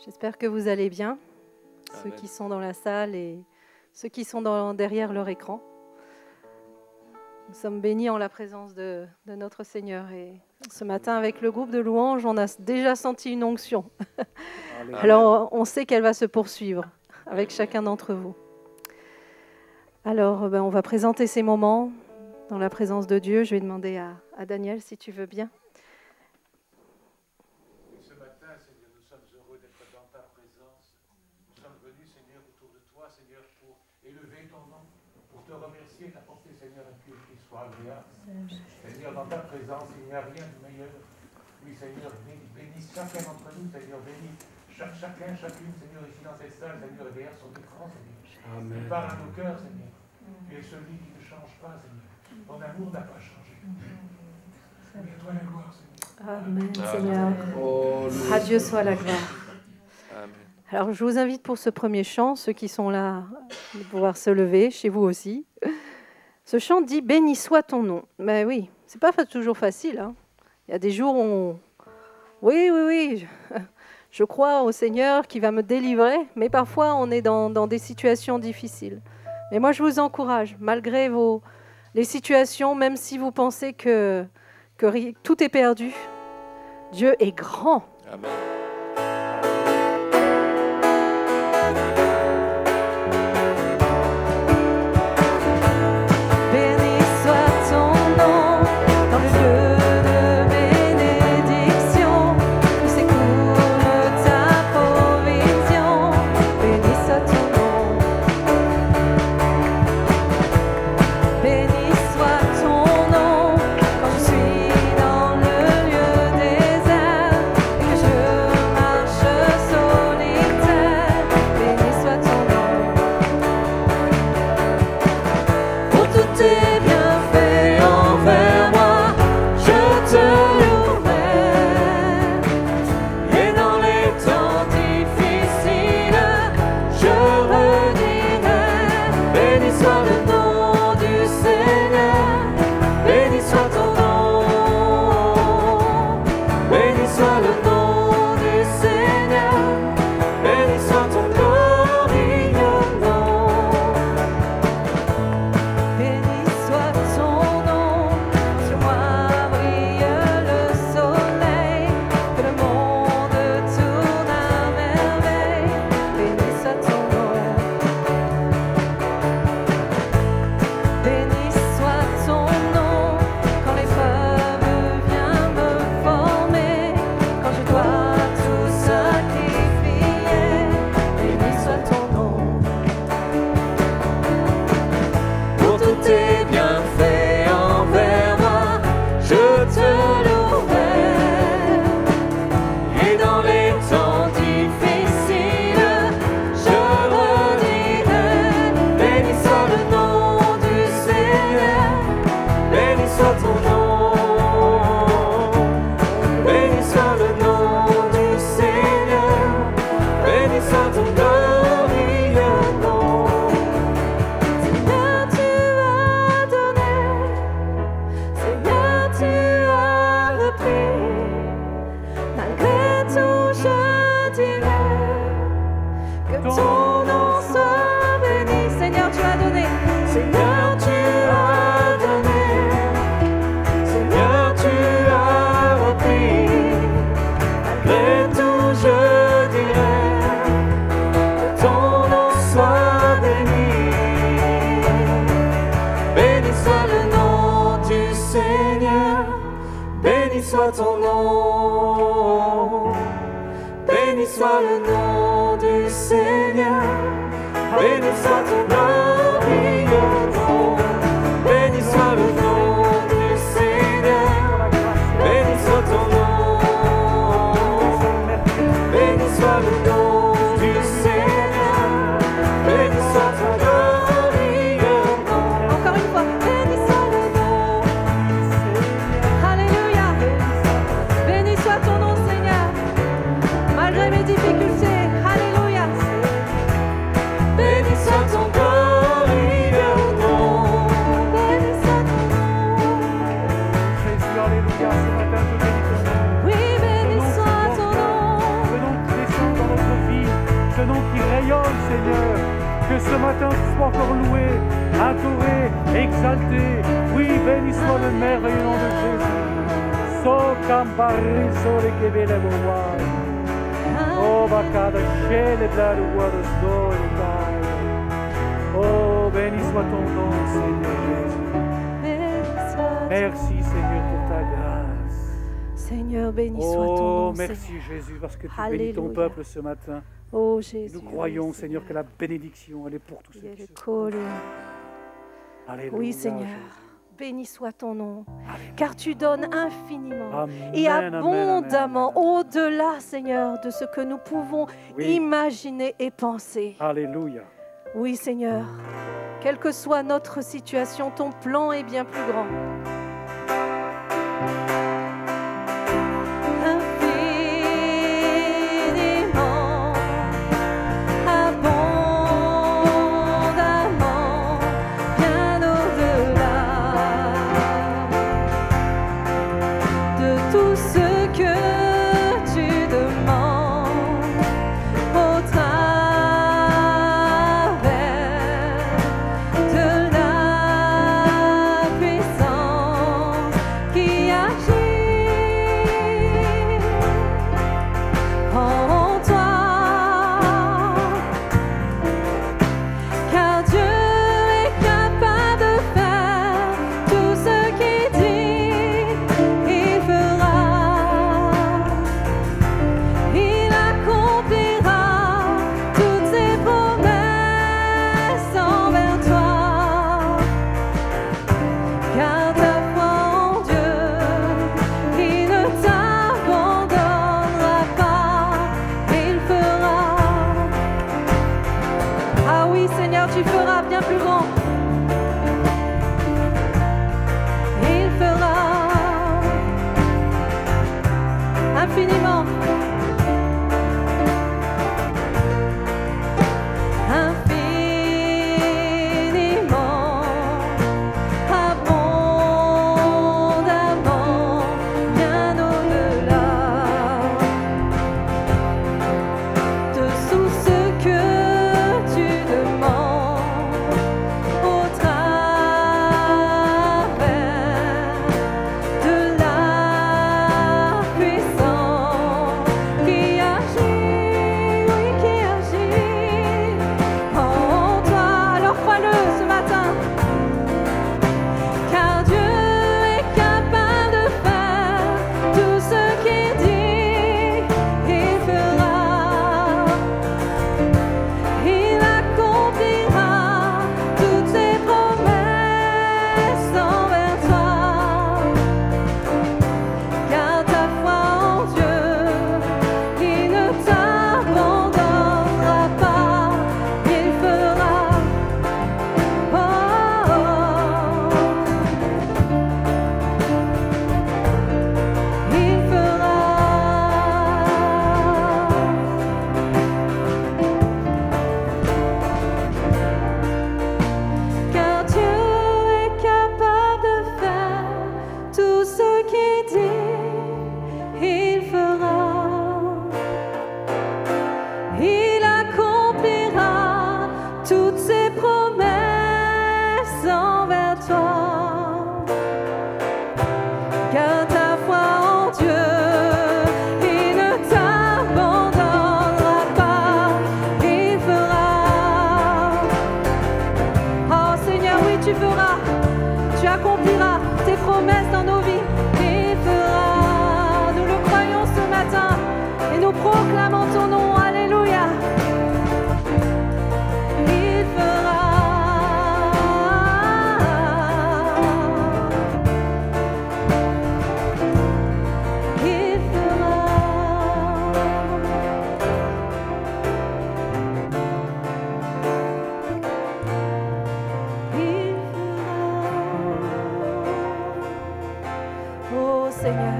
J'espère que vous allez bien, ceux Amen. qui sont dans la salle et ceux qui sont derrière leur écran. Nous sommes bénis en la présence de notre Seigneur. Et ce matin, avec le groupe de louanges, on a déjà senti une onction. Amen. Alors, on sait qu'elle va se poursuivre avec chacun d'entre vous. Alors, on va présenter ces moments dans la présence de Dieu. Je vais demander à Daniel, si tu veux bien. Ce matin, Seigneur, nous sommes heureux d'être dans ta présence. Nous sommes venus, Seigneur, autour de toi, Seigneur, pour élever ton nom, pour te remercier et t'apporter, Seigneur, un culte qui soit agréable. Seigneur, dans ta présence, il n'y a rien de meilleur. Oui, Seigneur, bénis chacun d'entre nous, Seigneur, bénis chacun, chacune, Seigneur, ici dans cette salle, Seigneur, et derrière son écran, Seigneur. Amen. Parle à nos cœurs, Seigneur. Tu es celui qui ne change pas, Seigneur. Ton amour n'a pas changé. Oui, à toi la gloire, Seigneur. Amen, Amen. Seigneur. Oh, À Dieu soit la gloire. Amen. Alors, je vous invite pour ce premier chant, ceux qui sont là, de pouvoir se lever, chez vous aussi. Ce chant dit « Béni soit ton nom ». Mais oui, c'est pas toujours facile. Hein. Il y a des jours où on... Oui, je crois au Seigneur qui va me délivrer, mais parfois on est dans des situations difficiles. Mais moi, je vous encourage, malgré les situations, même si vous pensez que tout est perdu, Dieu est grand. Amen. Béni soit ton nom dans le lieu de bénédiction, où s'écoule ta provision. Béni soit ton nom. Béni soit ton nom quand je suis dans le lieu désert et que je marche solitaire. Béni soit ton nom. Pour tous tes bienfaits envers moi, je te louerai. Et dans les temps difficiles, je redirai. Béni soit le nom du Seigneur, béni soit ton nom. Béni soit le nom du Seigneur, béni soit ton glorieux nom. Béni soit ton nom, sur moi brille le soleil, que le monde tourne à merveille. Béni soit ton nom. Béni soit ton nom, quand l'épreuve vient me former, quand je dois tout sacrifier. Béni soit ton nom. Pour tous tes bienfaits envers moi, je te louerai. Et dans les temps difficiles, je redirai. Béni soit le nom du Seigneur, béni soit ton nom. Béni soit le nom du Seigneur, béni soit ton glorieux nom. Seigneur, tu as donné, Seigneur, tu as repris. Malgré tout, je dirai que ton nom soit béni. Seigneur, tu as donné, Seigneur, tu as donné, Seigneur, tu as repris. Malgré tout, je dirai que ton nom soit béni. Béni soit le nom du Seigneur, béni soit ton nom. Béni soit le nom du Seigneur, béni soit ton glorieux nom. Béni soit le nom du Seigneur, béni soit ton nom. Béni soit le nom du Seigneur, béni soit ton glorieux nom. Encore une fois, béni soit le nom. Alléluia. Béni soit ton nom, Seigneur. Malgré mes difficultés, alléluia. Béni soit ton glorieux nom. Que ce matin tu sois encore loué, adoré, exalté. Oui, béni soit le merveilleux nom de Jésus. So cambari sole che vele vuoi. Oh, bacada, scele da ruolo storia, dai. Oh, béni soit ton nom, Seigneur Jésus. Merci, Seigneur, pour ta grâce. Seigneur, béni soit ton nom. Oh, merci, Seigneur. Jésus, parce que tu Alléluia. bénis ton peuple ce matin. Oh Jésus. Nous croyons, oui, Seigneur, que la bénédiction, elle est pour tous ceux qui se trouvent. Alléluia. Oui, Seigneur. Jésus. Béni soit ton nom, Alléluia. car tu donnes infiniment Amen, et amen, abondamment, amen, amen. au-delà, Seigneur, de ce que nous pouvons Oui. imaginer et penser. Alléluia. Oui, Seigneur, quelle que soit notre situation, ton plan est bien plus grand. Infiniment, abondamment, bien au-delà de tout ce que tu demandes au travers de la puissance qui agit en toi. Car Dieu est capable de faire tout ce qu'il dit, il fera. Il accomplira toutes ses promesses envers toi. Garde ta foi en Dieu, il ne t'abandonnera pas, il fera. Ah oui, Seigneur, tu feras bien plus grand. Il fera infiniment. Infiniment, abondamment, bien au-delà de tout ce que tu demandes au travers de la puissance qui agit, oui, qui agit en toi. Alors crois-le ce matin, car Dieu est capable de faire tout ce qu'il dit, il fera. Il accomplira toutes ses promesses envers toi. Garde ta foi en Dieu, il ne t'abandonnera pas, il fera. Oh, il fera. Car Dieu est capable de faire tout ce qu'il dit, il fera. Il accomplira toutes ses promesses envers toi. Garde ta foi en Dieu, il ne t'abandonnera pas, il fera. Oh Seigneur, oui, tu feras, tu accompliras tes promesses dans nos vies. Il fera, nous le croyons ce matin et nous proclamons ton nom. Alléluia. Il fera. Il fera. Il fera. Oh Seigneur.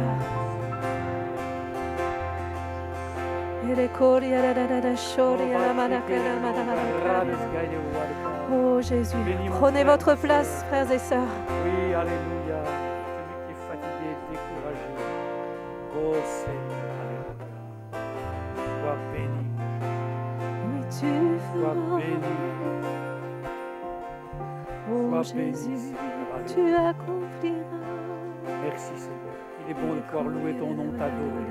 Oh Jésus, prenez votre place, frères et sœurs. Oui, alléluia. Celui qui est fatigué, découragé. Oh Seigneur, alléluia. Sois béni. Oui, tu Sois béni. Oh Sois béni, Jésus, Seigneur. tu Alléluia. accompliras. Merci Seigneur. Il est bon de pouvoir louer ton nom, t'adorer.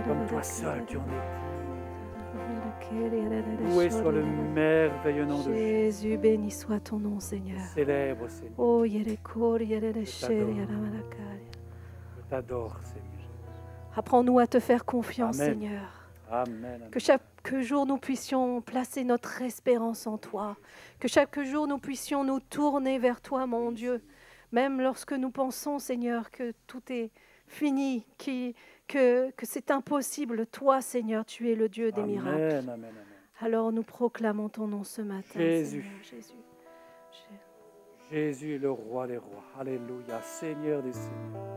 Comme toi seul, tu en es. Loué soit le merveilleux nom de Jésus. Jésus, béni soit ton nom, Seigneur. Célèbre, Seigneur. Oh, Yerekor, Yereresher, Je t'adore, Seigneur. apprends-nous à te faire confiance, Amen. Seigneur. Amen. Que chaque jour nous puissions placer notre espérance en toi. Que chaque jour nous puissions nous tourner vers toi, mon Dieu. Même lorsque nous pensons, Seigneur, que tout est fini, que c'est impossible. Toi, Seigneur, tu es le Dieu des miracles. Amen, amen, amen. Alors nous proclamons ton nom ce matin, Jésus. Seigneur Jésus. Jésus est le roi des rois. Alléluia. Seigneur des seigneurs.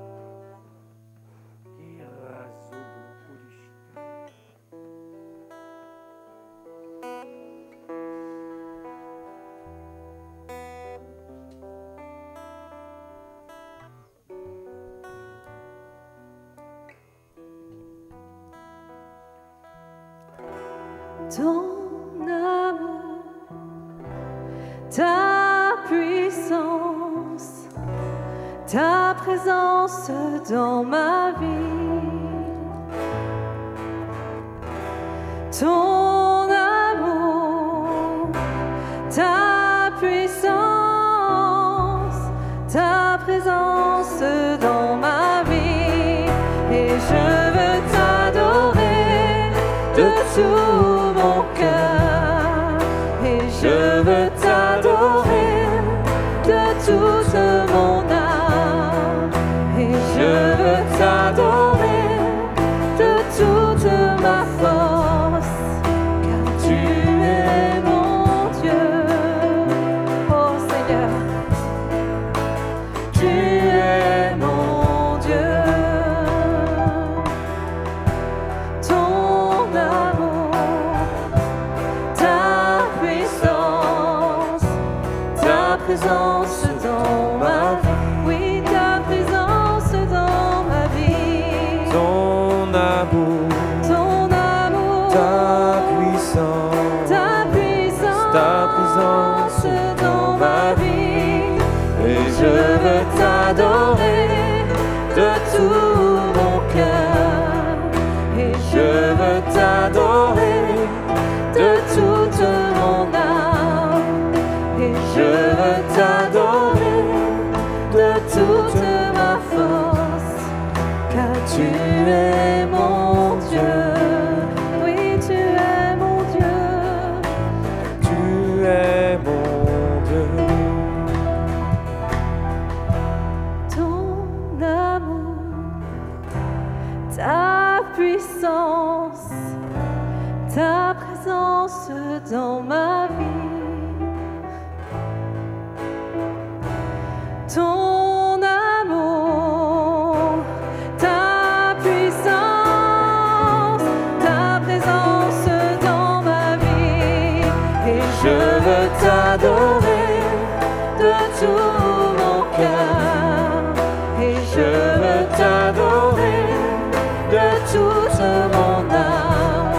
Ton amour, ta puissance, ta présence dans ma vie. Ton amour, ta puissance, ta présence dans ma vie. Et je veux t'adorer de tout mon cœur. Et je veux t'adorer de toute mon âme. Et je veux t'adorer de toute ma force. Car tu es mon Dieu. Oh Seigneur, tu es mon Dieu. Ton amour, ta puissance, ta présence dans ma vie. Oui, ta présence dans ma vie. Ton amour, Ton amour, ta puissance, ta présence dans ma vie. Et je veux t'adorer de tout mon cœur. Et je veux t'adorer de toute mon âme. Et je veux t'adorer de toute ma force. Car tu es mon Dieu. Oui, tu es mon Dieu. tu es mon Dieu. Ton amour, ta puissance, ta présence dans ma vie. Ton amour, ta puissance, ta présence dans ma vie. Et je veux t'adorer de tout mon cœur. Et je veux t'adorer de toute mon âme.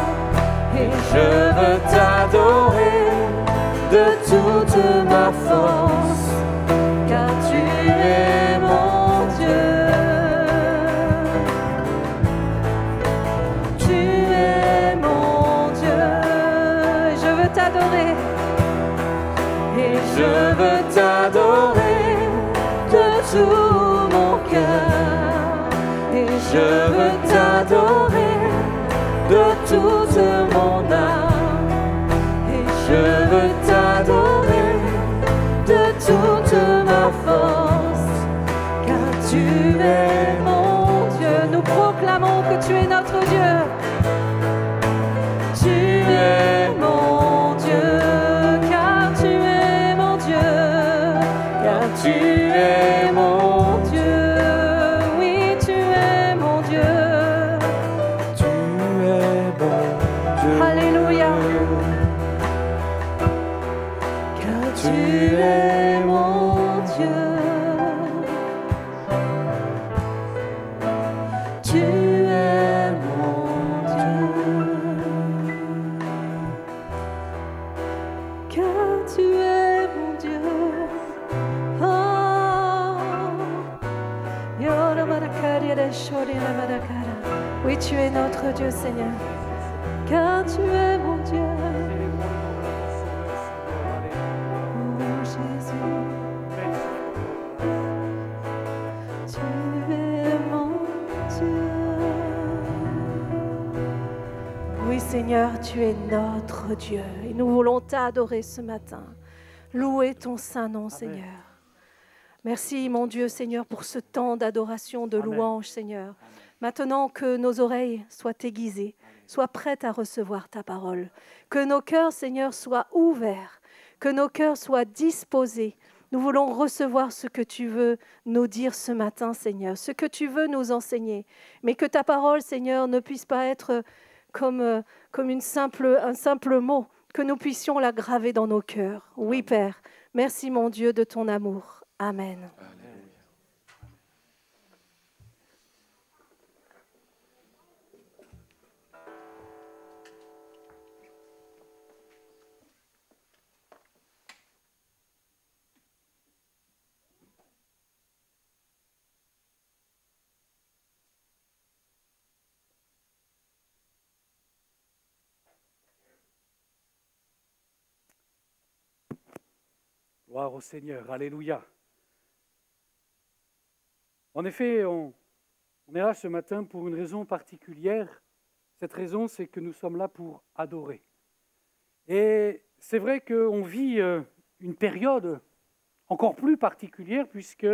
Et je veux t'adorer de toute ma force. Car tu es mon Dieu. Tu es mon Dieu. Je veux t'adorer. Et je veux t'adorer de tout mon cœur. Et je veux t'adorer de toute mon âme. Et je veux t'adorer de toute ma force. Car tu es mon Dieu. Nous proclamons que tu es notre Dieu. Tu es mon Dieu. Car tu es mon Dieu. Car tu es mon Dieu. Oui, tu es mon Dieu. Tu es mon Dieu. Alléluia. Car tu es mon Dieu. Tu es mon Oui, tu es notre Dieu, Seigneur, car tu es mon Dieu. Oh Jésus, tu es mon Dieu. Oui, Seigneur, tu es notre Dieu et nous voulons t'adorer ce matin. Louer ton saint nom, Seigneur. Merci, mon Dieu, Seigneur, pour ce temps d'adoration, de louange, Seigneur. Amen. Maintenant que nos oreilles soient aiguisées, soient prêtes à recevoir ta parole, que nos cœurs, Seigneur, soient ouverts, que nos cœurs soient disposés. Nous voulons recevoir ce que tu veux nous dire ce matin, Seigneur, ce que tu veux nous enseigner, mais que ta parole, Seigneur, ne puisse pas être comme un simple mot, que nous puissions la graver dans nos cœurs. Oui, Père, merci, mon Dieu, de ton amour. Amen. Gloire au Seigneur, alléluia. En effet, on est là ce matin pour une raison particulière. Cette raison, c'est que nous sommes là pour adorer. Et c'est vrai qu'on vit une période encore plus particulière puisque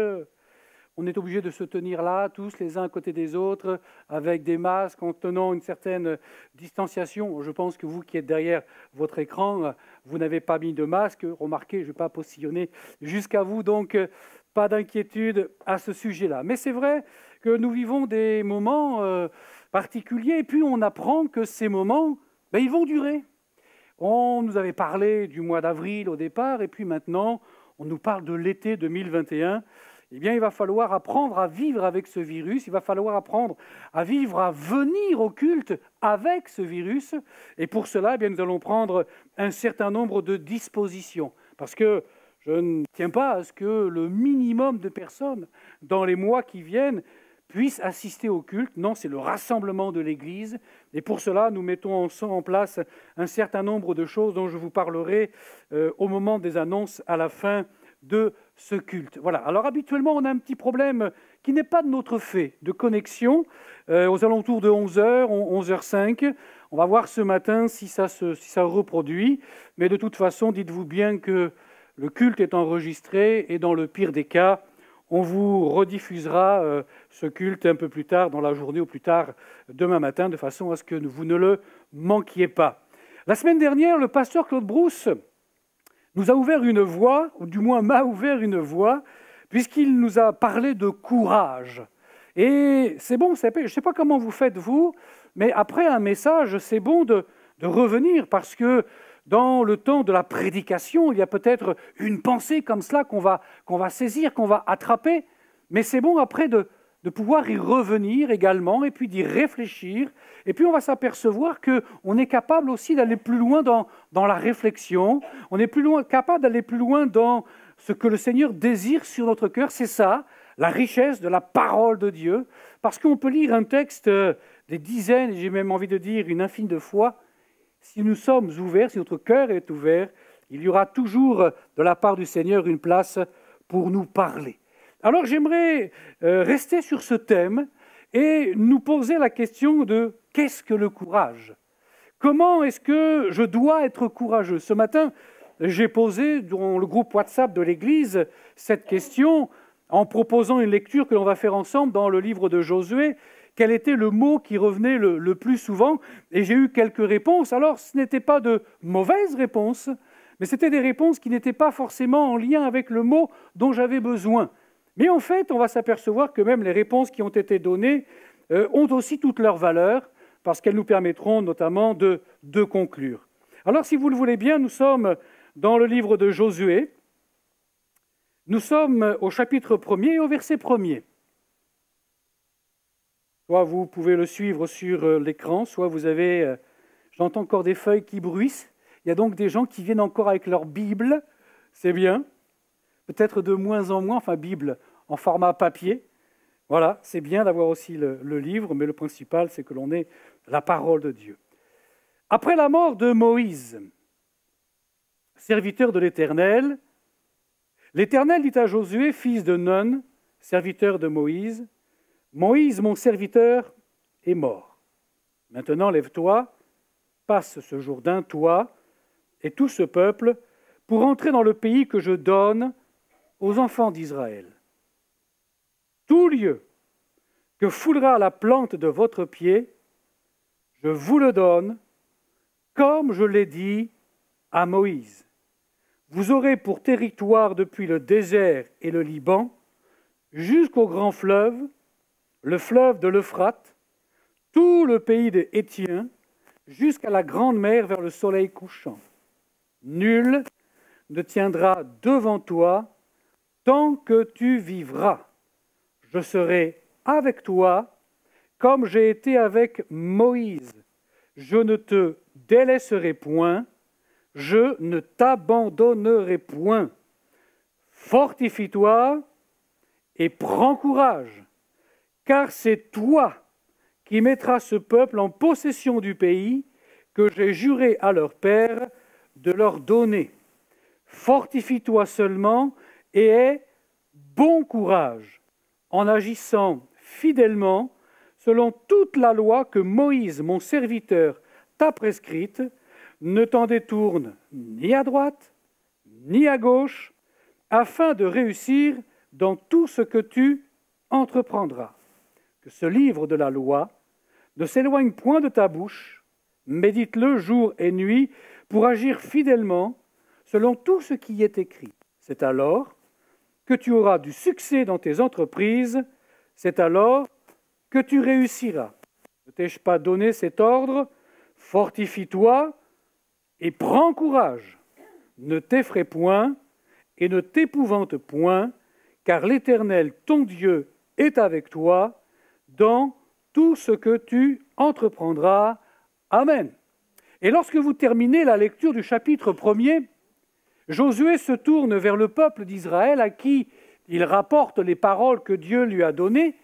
on est obligé de se tenir là, tous les uns à côté des autres, avec des masques, en tenant une certaine distanciation. Je pense que vous qui êtes derrière votre écran, vous n'avez pas mis de masque. Remarquez, je ne vais pas postillonner jusqu'à vous, donc pas d'inquiétude à ce sujet-là. Mais c'est vrai que nous vivons des moments particuliers, et puis on apprend que ces moments, ils vont durer. On nous avait parlé du mois d'avril au départ, et puis maintenant, on nous parle de l'été 2021. Eh bien, il va falloir apprendre à vivre avec ce virus, il va falloir apprendre à vivre, à venir au culte avec ce virus. Et pour cela, eh bien, nous allons prendre un certain nombre de dispositions. Parce que je ne tiens pas à ce que le minimum de personnes dans les mois qui viennent puissent assister au culte. Non, c'est le rassemblement de l'Église. Et pour cela, nous mettons en place un certain nombre de choses dont je vous parlerai au moment des annonces à la fin de ce culte. Voilà. Alors habituellement, on a un petit problème qui n'est pas de notre fait, de connexion, aux alentours de 11h, 11h05. On va voir ce matin si ça reproduit. Mais de toute façon, dites-vous bien que le culte est enregistré et dans le pire des cas, on vous rediffusera ce culte un peu plus tard dans la journée ou plus tard demain matin, de façon à ce que vous ne le manquiez pas. La semaine dernière, le pasteur Claude Brousse nous a ouvert une voie, ou du moins m'a ouvert une voie, puisqu'il nous a parlé de courage. Et c'est bon, je ne sais pas comment vous faites vous, mais après un message, c'est bon de revenir, parce que dans le temps de la prédication, il y a peut-être une pensée comme cela qu'on va saisir, qu'on va attraper, mais c'est bon après de pouvoir y revenir également, et puis d'y réfléchir, et puis on va s'apercevoir qu'on est capable aussi d'aller plus loin dans la réflexion, on est capable d'aller plus loin dans ce que le Seigneur désire sur notre cœur, c'est ça, la richesse de la parole de Dieu, parce qu'on peut lire un texte des dizaines, et j'ai même envie de dire une infinie de fois. Si nous sommes ouverts, si notre cœur est ouvert, il y aura toujours de la part du Seigneur une place pour nous parler. Alors j'aimerais rester sur ce thème et nous poser la question de qu'est-ce que le courage ? Comment est-ce que je dois être courageux ? Ce matin, j'ai posé dans le groupe WhatsApp de l'Église cette question en proposant une lecture que l'on va faire ensemble dans le livre de Josué. Quel était le mot qui revenait le plus souvent? Et j'ai eu quelques réponses. Alors, ce n'étaient pas de mauvaises réponses, mais c'était des réponses qui n'étaient pas forcément en lien avec le mot dont j'avais besoin. Mais en fait, on va s'apercevoir que même les réponses qui ont été données ont aussi toute leur valeur, parce qu'elles nous permettront notamment de conclure. Alors, si vous le voulez bien, nous sommes dans le livre de Josué. Nous sommes au chapitre 1er et au verset 1er. Soit vous pouvez le suivre sur l'écran, soit vous avez... J'entends encore des feuilles qui bruissent. Il y a donc des gens qui viennent encore avec leur Bible. C'est bien. Peut-être de moins en moins, enfin Bible en format papier. Voilà, c'est bien d'avoir aussi le livre, mais le principal, c'est que l'on ait la parole de Dieu. Après la mort de Moïse, serviteur de l'Éternel, l'Éternel dit à Josué, fils de Nun, serviteur de Moïse, « Moïse, mon serviteur, est mort. Maintenant, lève-toi, passe ce Jourdain, toi et tout ce peuple, pour entrer dans le pays que je donne aux enfants d'Israël. Tout lieu que foulera la plante de votre pied, je vous le donne, comme je l'ai dit à Moïse. Vous aurez pour territoire depuis le désert et le Liban, jusqu'au grand fleuve, le fleuve de l'Euphrate, tout le pays des Hétiens, jusqu'à la grande mer vers le soleil couchant. Nul ne tiendra devant toi tant que tu vivras. Je serai avec toi comme j'ai été avec Moïse. Je ne te délaisserai point, je ne t'abandonnerai point. Fortifie-toi et prends courage, car c'est toi qui mettras ce peuple en possession du pays que j'ai juré à leur père de leur donner. Fortifie-toi seulement et aie bon courage en agissant fidèlement selon toute la loi que Moïse, mon serviteur, t'a prescrite. Ne t'en détourne ni à droite, ni à gauche, afin de réussir dans tout ce que tu entreprendras. Que ce livre de la loi ne s'éloigne point de ta bouche, médite-le jour et nuit pour agir fidèlement selon tout ce qui y est écrit. C'est alors que tu auras du succès dans tes entreprises, c'est alors que tu réussiras. Ne t'ai-je pas donné cet ordre? Fortifie-toi et prends courage. Ne t'effraie point et ne t'épouvante point, car l'Éternel, ton Dieu, est avec toi dans tout ce que tu entreprendras. Amen. Et lorsque vous terminez la lecture du chapitre 1er, Josué se tourne vers le peuple d'Israël à qui il rapporte les paroles que Dieu lui a données,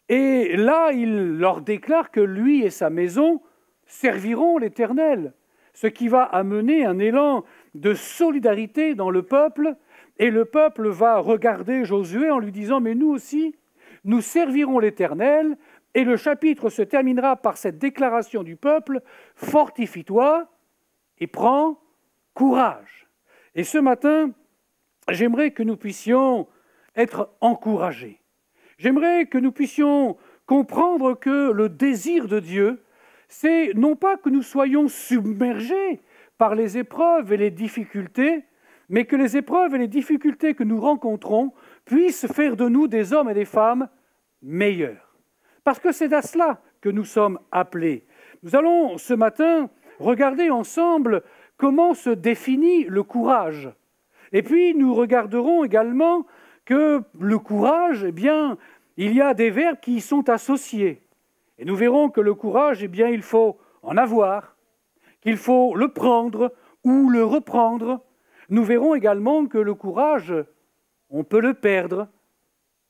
et là il leur déclare que lui et sa maison serviront l'Éternel, ce qui va amener un élan de solidarité dans le peuple, et le peuple va regarder Josué en lui disant « Mais nous aussi, nous servirons l'Éternel », et le chapitre se terminera par cette déclaration du peuple « Fortifie-toi et prends courage ». Et ce matin, j'aimerais que nous puissions être encouragés. J'aimerais que nous puissions comprendre que le désir de Dieu, c'est non pas que nous soyons submergés par les épreuves et les difficultés, mais que les épreuves et les difficultés que nous rencontrons puissent faire de nous des hommes et des femmes meilleurs. Parce que c'est à cela que nous sommes appelés. Nous allons ce matin regarder ensemble comment se définit le courage. Et puis nous regarderons également que le courage, eh bien, il y a des verbes qui y sont associés. Et nous verrons que le courage, eh bien, il faut en avoir, qu'il faut le prendre ou le reprendre. Nous verrons également que le courage, on peut le perdre,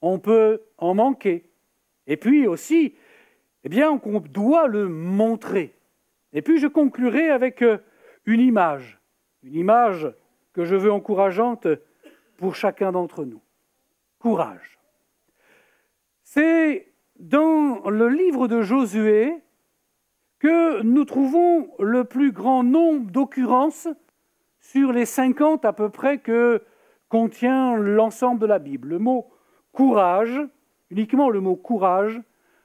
on peut en manquer. Et puis aussi, eh bien, on doit le montrer. Et puis je conclurai avec une image que je veux encourageante pour chacun d'entre nous. Courage. C'est dans le livre de Josué que nous trouvons le plus grand nombre d'occurrences sur les 50 à peu près que contient l'ensemble de la Bible. Le mot courage, uniquement le mot courage,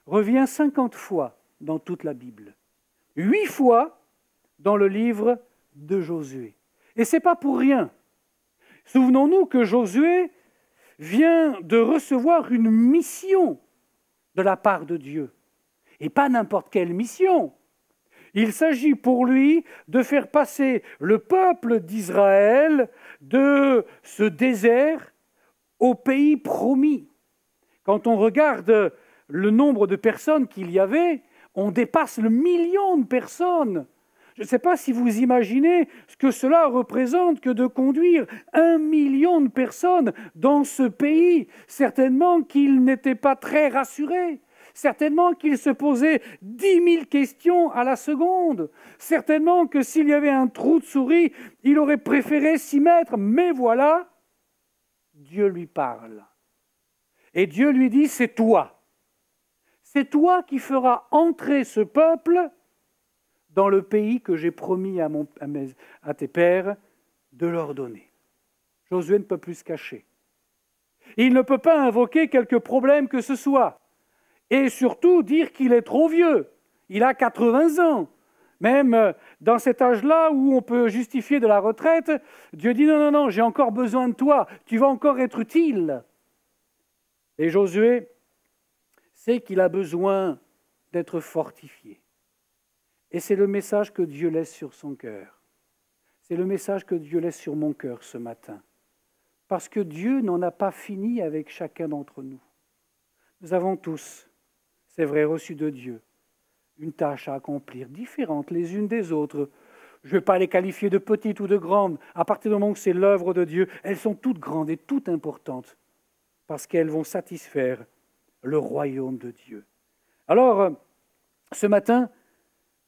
revient 50 fois dans toute la Bible. 8 fois dans le livre de Josué. Et ce n'est pas pour rien. Souvenons-nous que Josué vient de recevoir une mission de la part de Dieu. Et pas n'importe quelle mission. Il s'agit pour lui de faire passer le peuple d'Israël de ce désert au pays promis. Quand on regarde le nombre de personnes qu'il y avait, on dépasse le million de personnes. Je ne sais pas si vous imaginez ce que cela représente que de conduire 1 million de personnes dans ce pays. Certainement qu'ils n'étaient pas très rassurés. Certainement qu'ils se posaient 10 000 questions à la seconde. Certainement que s'il y avait un trou de souris, il aurait préféré s'y mettre. Mais voilà, Dieu lui parle. Et Dieu lui dit, c'est toi. C'est toi qui feras entrer ce peuple dans le pays que j'ai promis à tes pères de leur donner. Josué ne peut plus se cacher. Il ne peut pas invoquer quelque problème que ce soit. Et surtout dire qu'il est trop vieux. Il a 80 ans. Même dans cet âge-là où on peut justifier de la retraite, Dieu dit non, non, non, j'ai encore besoin de toi, tu vas encore être utile. Et Josué sait qu'il a besoin d'être fortifié. Et c'est le message que Dieu laisse sur son cœur. C'est le message que Dieu laisse sur mon cœur ce matin. Parce que Dieu n'en a pas fini avec chacun d'entre nous. Nous avons tous, c'est vrai, reçu de Dieu une tâche à accomplir, différente les unes des autres. Je ne vais pas les qualifier de petites ou de grandes. À partir du moment où c'est l'œuvre de Dieu, elles sont toutes grandes et toutes importantes, parce qu'elles vont satisfaire le royaume de Dieu. Alors, ce matin,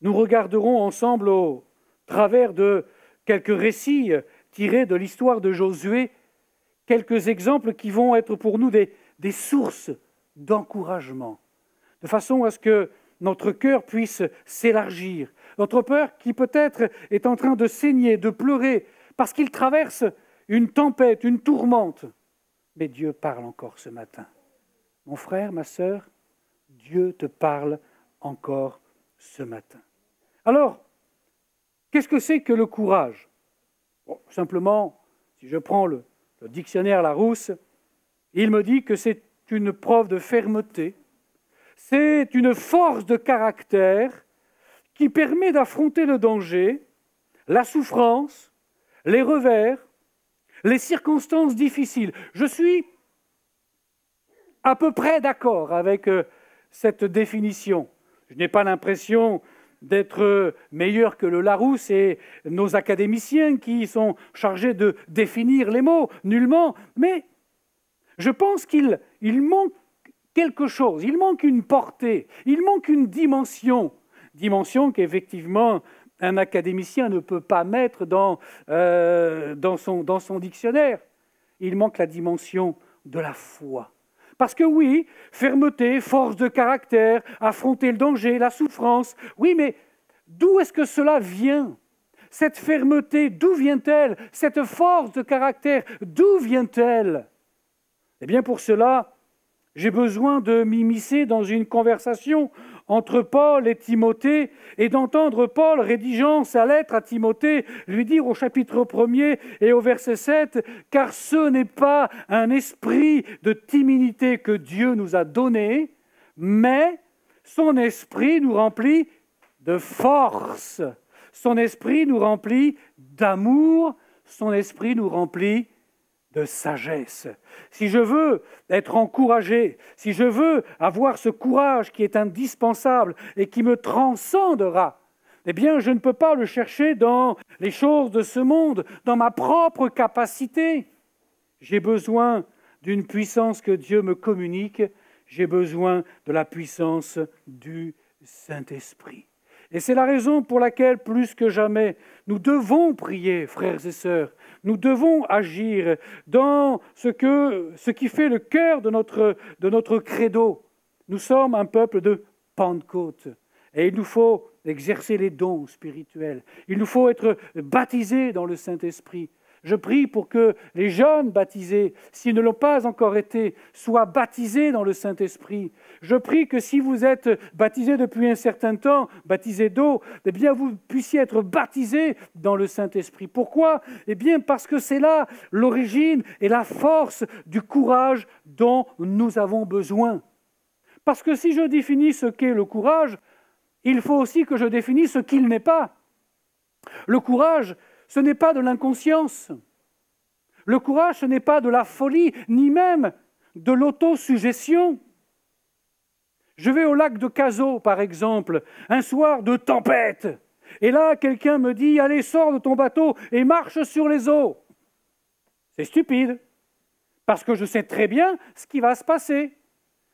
nous regarderons ensemble au travers de quelques récits tirés de l'histoire de Josué, quelques exemples qui vont être pour nous des sources d'encouragement, de façon à ce que notre cœur puisse s'élargir. Notre cœur qui peut-être est en train de saigner, de pleurer, parce qu'il traverse une tempête, une tourmente. Mais Dieu parle encore ce matin. Mon frère, ma sœur, Dieu te parle encore ce matin. Alors, qu'est-ce que c'est que le courage? Bon, simplement, si je prends le dictionnaire Larousse, il me dit que c'est une preuve de fermeté, c'est une force de caractère qui permet d'affronter le danger, la souffrance, les revers, les circonstances difficiles. Je suis à peu près d'accord avec cette définition. Je n'ai pas l'impression d'être meilleur que le Larousse et nos académiciens qui sont chargés de définir les mots, nullement. Mais je pense qu'il manque quelque chose, il manque une portée, il manque une dimension qu'effectivement un académicien ne peut pas mettre dans son dictionnaire. Il manque la dimension de la foi. Parce que oui, fermeté, force de caractère, affronter le danger, la souffrance, oui, mais d'où est-ce que cela vient? Cette fermeté, d'où vient-elle? Cette force de caractère, d'où vient-elle? Eh bien, pour cela, j'ai besoin de m'immiscer dans une conversation entre Paul et Timothée et d'entendre Paul rédigeant sa lettre à Timothée lui dire au chapitre 1er et au verset 7 « Car ce n'est pas un esprit de timidité que Dieu nous a donné, mais son esprit nous remplit de force, son esprit nous remplit d'amour, son esprit nous remplit de sagesse. » Si je veux être encouragé, si je veux avoir ce courage qui est indispensable et qui me transcendera, eh bien, je ne peux pas le chercher dans les choses de ce monde, dans ma propre capacité. J'ai besoin d'une puissance que Dieu me communique, j'ai besoin de la puissance du Saint-Esprit. Et c'est la raison pour laquelle, plus que jamais, nous devons prier, frères et sœurs. Nous devons agir dans ce qui fait le cœur de notre credo. Nous sommes un peuple de Pentecôte. Et il nous faut exercer les dons spirituels. Il nous faut être baptisés dans le Saint-Esprit. Je prie pour que les jeunes baptisés, s'ils ne l'ont pas encore été, soient baptisés dans le Saint-Esprit. Je prie que si vous êtes baptisés depuis un certain temps, baptisés d'eau, eh bien vous puissiez être baptisés dans le Saint-Esprit. Pourquoi? Eh bien parce que c'est là l'origine et la force du courage dont nous avons besoin. Parce que si je définis ce qu'est le courage, il faut aussi que je définisse ce qu'il n'est pas. Le courage, ce n'est pas de l'inconscience. Le courage, ce n'est pas de la folie, ni même de l'autosuggestion. Je vais au lac de Cazaux, par exemple, un soir de tempête, Et là, quelqu'un me dit, allez, sors de ton bateau et marche sur les eaux. C'est stupide, parce que je sais très bien ce qui va se passer.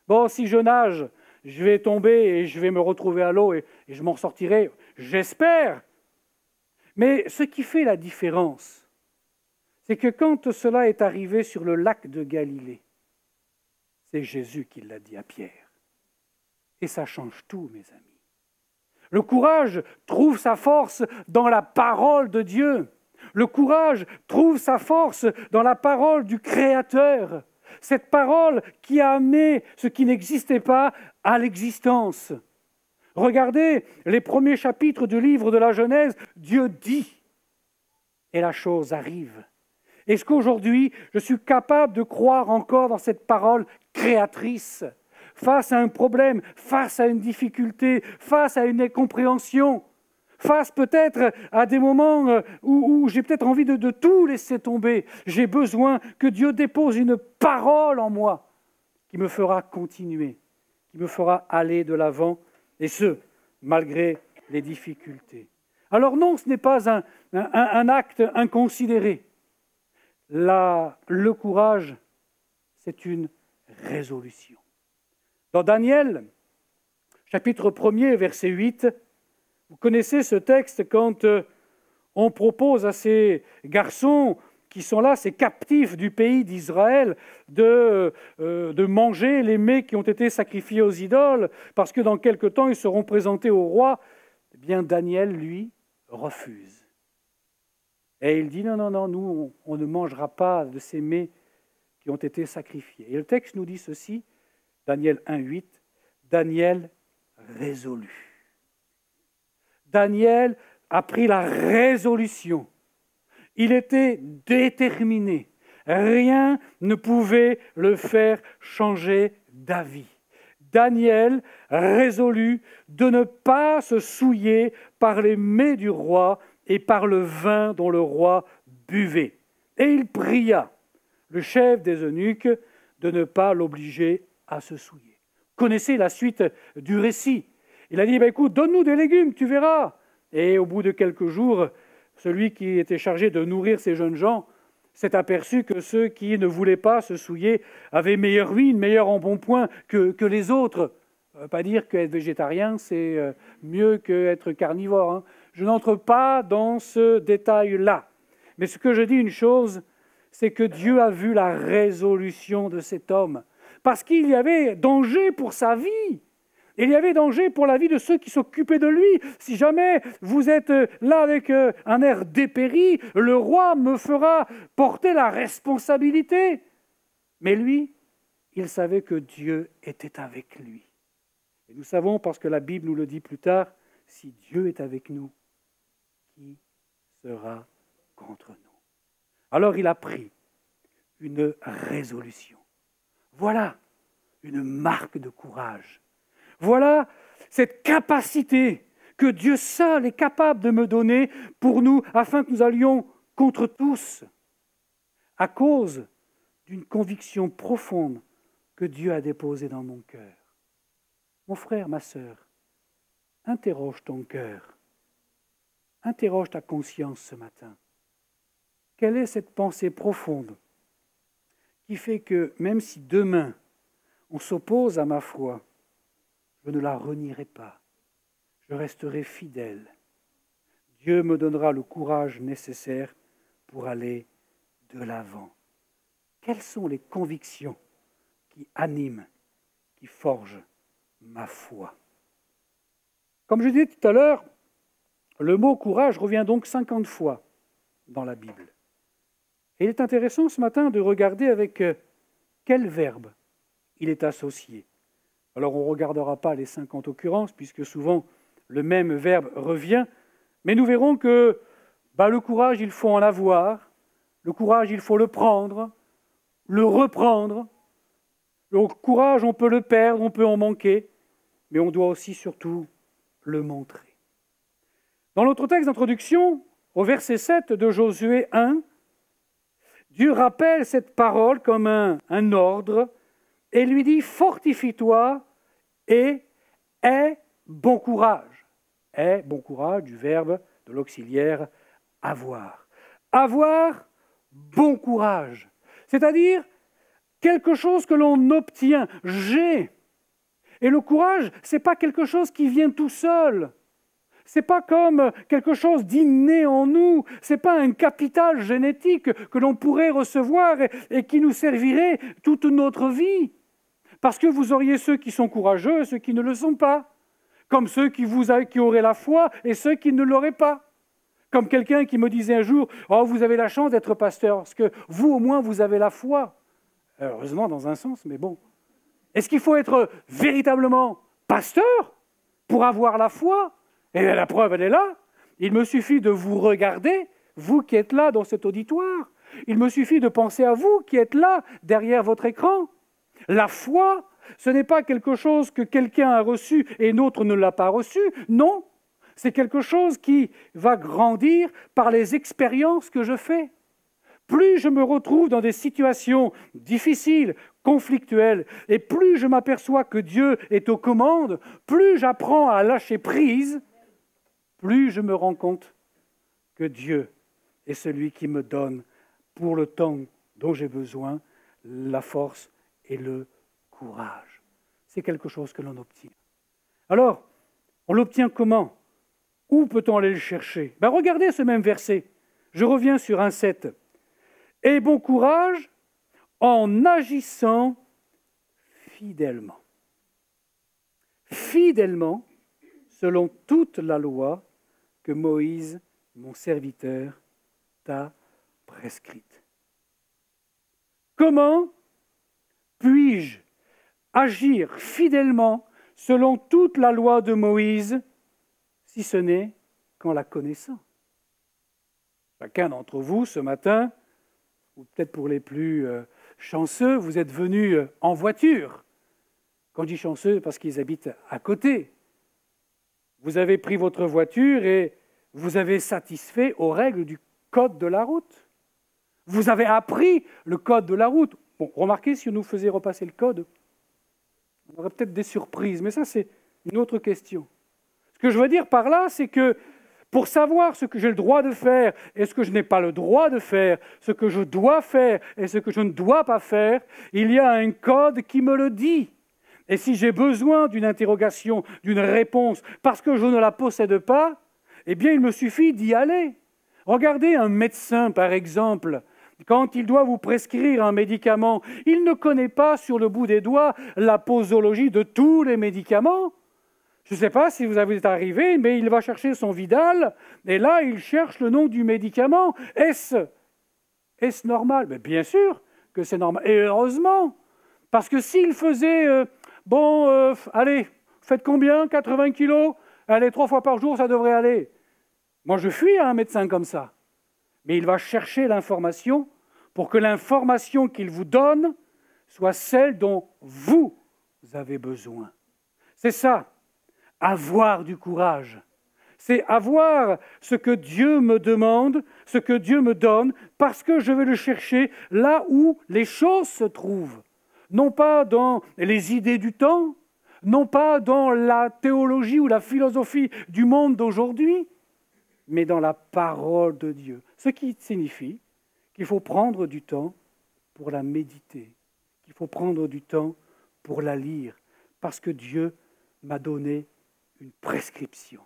Bon, si je nage, je vais tomber et je vais me retrouver à l'eau et je m'en sortirai, j'espère. Mais ce qui fait la différence, c'est que quand cela est arrivé sur le lac de Galilée, c'est Jésus qui l'a dit à Pierre. Et ça change tout, mes amis. Le courage trouve sa force dans la parole de Dieu. Le courage trouve sa force dans la parole du Créateur. Cette parole qui a amené ce qui n'existait pas à l'existence. Regardez les premiers chapitres du livre de la Genèse. Dieu dit et la chose arrive. Est-ce qu'aujourd'hui, je suis capable de croire encore dans cette parole créatrice ? Face à un problème, face à une difficulté, face à une incompréhension, face peut-être à des moments où j'ai peut-être envie de tout laisser tomber. J'ai besoin que Dieu dépose une parole en moi qui me fera continuer, qui me fera aller de l'avant, et ce, malgré les difficultés. Alors non, ce n'est pas un acte inconsidéré. Le courage, c'est une résolution. Dans Daniel, chapitre 1er, verset 8, vous connaissez ce texte quand on propose à ces garçons qui sont là, ces captifs du pays d'Israël, de manger les mets qui ont été sacrifiés aux idoles, parce que dans quelque temps, ils seront présentés au roi. Eh bien, Daniel, lui, refuse. Et il dit, non, nous, on ne mangera pas de ces mets qui ont été sacrifiés. Et le texte nous dit ceci, Daniel 1,8, Daniel résolu. Daniel a pris la résolution. Il était déterminé. Rien ne pouvait le faire changer d'avis. Daniel résolut de ne pas se souiller par les mets du roi et par le vin dont le roi buvait. Et il pria le chef des eunuques de ne pas l'obliger à se souiller. Connaissez la suite du récit. Il a dit, écoute, donne-nous des légumes, tu verras. Et au bout de quelques jours, celui qui était chargé de nourrir ces jeunes gens s'est aperçu que ceux qui ne voulaient pas se souiller avaient meilleure vie, meilleur embonpoint que les autres. Ça ne veut pas dire qu'être végétarien, c'est mieux qu'être carnivore. Hein. Je n'entre pas dans ce détail-là. Mais ce que je dis une chose, c'est que Dieu a vu la résolution de cet homme. Parce qu'il y avait danger pour sa vie. Il y avait danger pour la vie de ceux qui s'occupaient de lui. Si jamais vous êtes là avec un air dépéri, le roi me fera porter la responsabilité. Mais lui, il savait que Dieu était avec lui. Et nous savons, parce que la Bible nous le dit plus tard, si Dieu est avec nous, qui sera contre nous? Alors il a pris une résolution. Voilà une marque de courage. Voilà cette capacité que Dieu seul est capable de me donner pour nous, afin que nous allions contre tous, à cause d'une conviction profonde que Dieu a déposée dans mon cœur. Mon frère, ma sœur, interroge ton cœur, interroge ta conscience ce matin. Quelle est cette pensée profonde qui fait que même si demain on s'oppose à ma foi, je ne la renierai pas, je resterai fidèle. Dieu me donnera le courage nécessaire pour aller de l'avant. Quelles sont les convictions qui animent, qui forgent ma foi? Comme je disais tout à l'heure, le mot courage revient donc 50 fois dans la Bible. Et il est intéressant ce matin de regarder avec quel verbe il est associé. Alors on ne regardera pas les 50 occurrences, puisque souvent le même verbe revient, mais nous verrons que le courage, il faut en avoir, le courage, il faut le prendre, le reprendre. Le courage, on peut le perdre, on peut en manquer, mais on doit aussi surtout le montrer. Dans notre texte d'introduction, au verset 7 de Josué 1, Dieu rappelle cette parole comme un ordre et lui dit « Fortifie-toi et aie bon courage. » est, bon courage, du verbe, de l'auxiliaire avoir. Avoir bon courage, c'est-à-dire quelque chose que l'on obtient. J'ai. Et le courage, ce n'est pas quelque chose qui vient tout seul. Ce n'est pas comme quelque chose d'inné en nous. Ce n'est pas un capital génétique que l'on pourrait recevoir et qui nous servirait toute notre vie. Parce que vous auriez ceux qui sont courageux et ceux qui ne le sont pas. Comme ceux qui auraient la foi et ceux qui ne l'auraient pas. Comme quelqu'un qui me disait un jour, « Oh, vous avez la chance d'être pasteur, parce que vous, au moins, vous avez la foi. » Heureusement, dans un sens, mais bon. Est-ce qu'il faut être véritablement pasteur pour avoir la foi? Et la preuve, elle est là. Il me suffit de vous regarder, vous qui êtes là dans cet auditoire. Il me suffit de penser à vous qui êtes là, derrière votre écran. La foi, ce n'est pas quelque chose que quelqu'un a reçu et un autre ne l'a pas reçu. Non, c'est quelque chose qui va grandir par les expériences que je fais. Plus je me retrouve dans des situations difficiles, conflictuelles, et plus je m'aperçois que Dieu est aux commandes, plus j'apprends à lâcher prise, plus je me rends compte que Dieu est celui qui me donne, pour le temps dont j'ai besoin, la force et le courage. C'est quelque chose que l'on obtient. Alors, on l'obtient comment? Où peut-on aller le chercher? Regardez ce même verset. Je reviens sur 1,7. « Et bon courage en agissant fidèlement. » Fidèlement, selon toute la loi que Moïse, mon serviteur, t'a prescrite. Comment puis-je agir fidèlement selon toute la loi de Moïse, si ce n'est qu'en la connaissant? Chacun d'entre vous, ce matin, ou peut-être pour les plus chanceux, vous êtes venus en voiture. Quand je dis chanceux, parce qu'ils habitent à côté. Vous avez pris votre voiture et vous avez satisfait aux règles du code de la route. Vous avez appris le code de la route. Bon, remarquez, si on nous faisait repasser le code, on aurait peut-être des surprises, mais ça, c'est une autre question. Ce que je veux dire par là, c'est que pour savoir ce que j'ai le droit de faire et ce que je n'ai pas le droit de faire, ce que je dois faire et ce que je ne dois pas faire, il y a un code qui me le dit. Et si j'ai besoin d'une interrogation, d'une réponse, parce que je ne la possède pas, eh bien, il me suffit d'y aller. Regardez un médecin, par exemple, quand il doit vous prescrire un médicament, il ne connaît pas sur le bout des doigts la posologie de tous les médicaments. Je ne sais pas si vous avez arrivé, mais il va chercher son Vidal, et là, il cherche le nom du médicament. Est-ce normal? Mais bien sûr que c'est normal. Et heureusement, parce que s'il faisait, allez, faites combien? 80 kilos? Allez, 3 fois par jour, ça devrait aller. Moi, je fuis à un médecin comme ça. Mais il va chercher l'information pour que l'information qu'il vous donne soit celle dont vous avez besoin. C'est ça. Avoir du courage, c'est avoir ce que Dieu me demande, ce que Dieu me donne, parce que je vais le chercher là où les choses se trouvent. Non pas dans les idées du temps, non pas dans la théologie ou la philosophie du monde d'aujourd'hui, mais dans la parole de Dieu. Ce qui signifie qu'il faut prendre du temps pour la méditer, qu'il faut prendre du temps pour la lire, parce que Dieu m'a donné une prescription.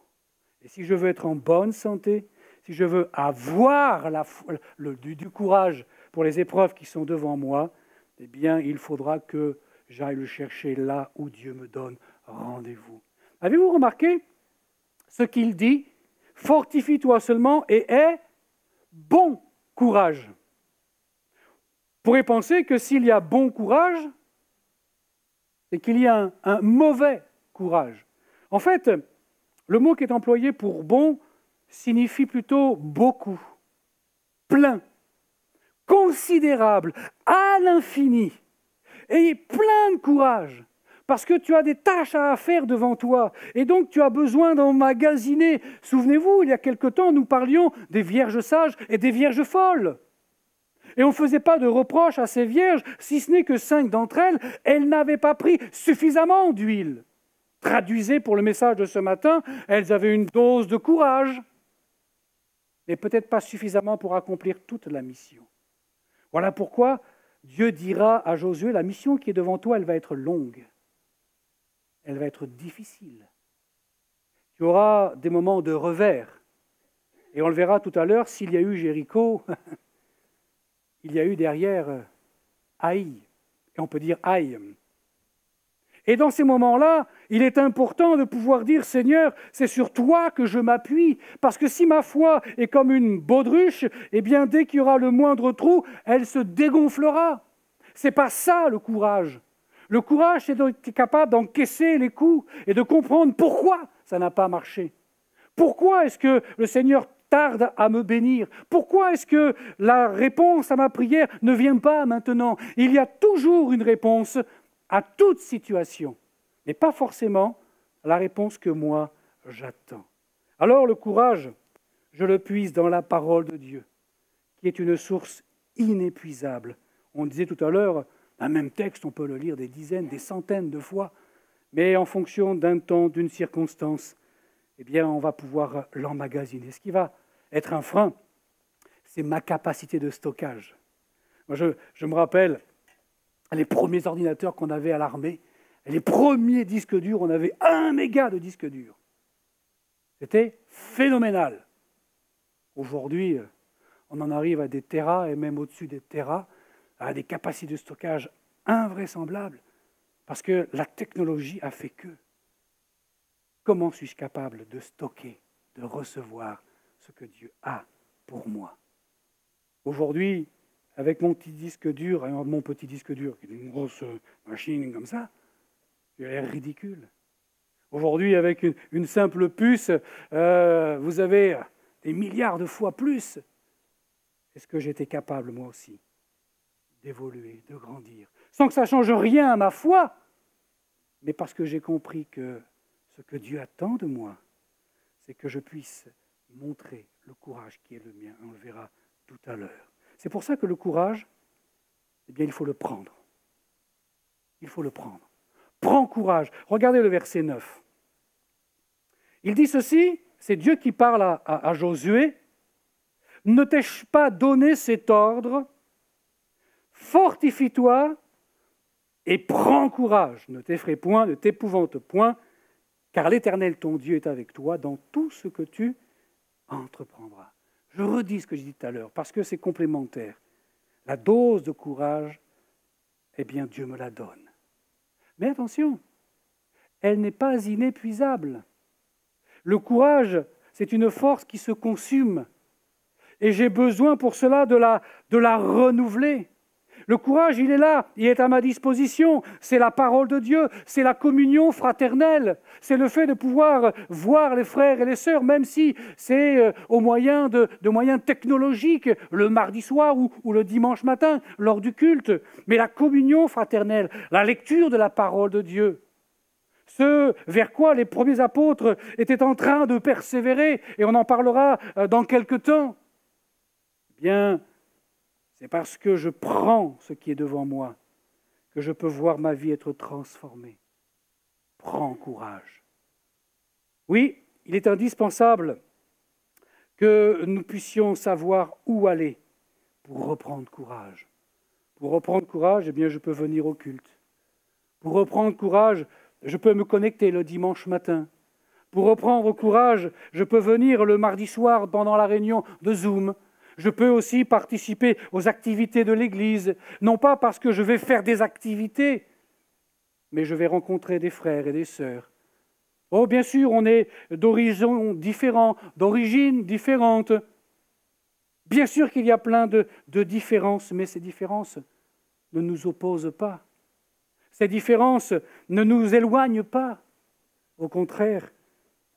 Et si je veux être en bonne santé, si je veux avoir du courage pour les épreuves qui sont devant moi, eh bien, il faudra que j'aille le chercher là où Dieu me donne rendez-vous. Avez-vous remarqué ce qu'il dit? Fortifie-toi seulement et aie bon courage. On pourrait penser que s'il y a bon courage, c'est qu'il y a un mauvais courage. En fait, le mot qui est employé pour bon signifie plutôt beaucoup, plein, considérable, à l'infini. Ayez plein de courage, parce que tu as des tâches à faire devant toi, et donc tu as besoin d'emmagasiner. Souvenez-vous, il y a quelque temps, nous parlions des vierges sages et des vierges folles. Et on ne faisait pas de reproche à ces vierges, si ce n'est que 5 d'entre elles, elles n'avaient pas pris suffisamment d'huile. traduisait pour le message de ce matin, elles avaient une dose de courage, mais peut-être pas suffisamment pour accomplir toute la mission. Voilà pourquoi Dieu dira à Josué, la mission qui est devant toi, elle va être longue. Elle va être difficile. Tu auras des moments de revers. Et on le verra tout à l'heure, s'il y a eu Jéricho, il y a eu derrière Haï. Et on peut dire Haï. Et dans ces moments-là, il est important de pouvoir dire, Seigneur, c'est sur toi que je m'appuie, parce que si ma foi est comme une baudruche, eh bien, dès qu'il y aura le moindre trou, elle se dégonflera. C'est pas ça le courage. Le courage, c'est d'être capable d'encaisser les coups et de comprendre pourquoi ça n'a pas marché. Pourquoi est-ce que le Seigneur tarde à me bénir? Pourquoi est-ce que la réponse à ma prière ne vient pas maintenant? Il y a toujours une réponse à toute situation, mais pas forcément la réponse que moi j'attends. Alors le courage, je le puise dans la parole de Dieu, qui est une source inépuisable. On disait tout à l'heure, un même texte, on peut le lire des dizaines, des centaines de fois, mais en fonction d'un temps, d'une circonstance, eh bien, on va pouvoir l'emmagasiner. Ce qui va être un frein, c'est ma capacité de stockage. Moi, je me rappelle les premiers ordinateurs qu'on avait à l'armée, les premiers disques durs, on avait 1 méga de disques durs. C'était phénoménal. Aujourd'hui, on en arrive à des téras et même au-dessus des téras, à des capacités de stockage invraisemblables, parce que la technologie a fait que. Comment suis-je capable de stocker, de recevoir ce que Dieu a pour moi? Aujourd'hui, avec mon petit disque dur, qui est une grosse machine comme ça, j'ai l'air ridicule. Aujourd'hui, avec une simple puce, vous avez des milliards de fois plus. Est-ce que j'étais capable, moi aussi, d'évoluer, de grandir, sans que ça ne change rien à ma foi, mais parce que j'ai compris que ce que Dieu attend de moi, c'est que je puisse montrer le courage qui est le mien. On le verra tout à l'heure. C'est pour ça que le courage, eh bien, il faut le prendre. Il faut le prendre. Prends courage. Regardez le verset 9. Il dit ceci, c'est Dieu qui parle à Josué. Ne t'ai-je pas donné cet ordre? Fortifie-toi et prends courage. Ne t'effraie point, ne t'épouvante point, car l'Éternel, ton Dieu, est avec toi dans tout ce que tu entreprendras. Je redis ce que j'ai dit tout à l'heure, parce que c'est complémentaire. La dose de courage, eh bien, Dieu me la donne. Mais attention, elle n'est pas inépuisable. Le courage, c'est une force qui se consume. Et j'ai besoin pour cela de la renouveler. Le courage, il est là, il est à ma disposition. C'est la parole de Dieu, c'est la communion fraternelle. C'est le fait de pouvoir voir les frères et les sœurs, même si c'est au moyen de moyens technologiques, le mardi soir ou le dimanche matin, lors du culte. Mais la communion fraternelle, la lecture de la parole de Dieu. Ce vers quoi les premiers apôtres étaient en train de persévérer, et on en parlera dans quelque temps. Eh bien, c'est parce que je prends ce qui est devant moi que je peux voir ma vie être transformée. Prends courage. Oui, il est indispensable que nous puissions savoir où aller pour reprendre courage. Pour reprendre courage, eh bien, je peux venir au culte. Pour reprendre courage, je peux me connecter le dimanche matin. Pour reprendre courage, je peux venir le mardi soir pendant la réunion de Zoom. Je peux aussi participer aux activités de l'Église, non pas parce que je vais faire des activités, mais je vais rencontrer des frères et des sœurs. Oh, bien sûr, on est d'horizons différents, d'origines différentes. Bien sûr qu'il y a plein de différences, mais ces différences ne nous opposent pas. Ces différences ne nous éloignent pas. Au contraire,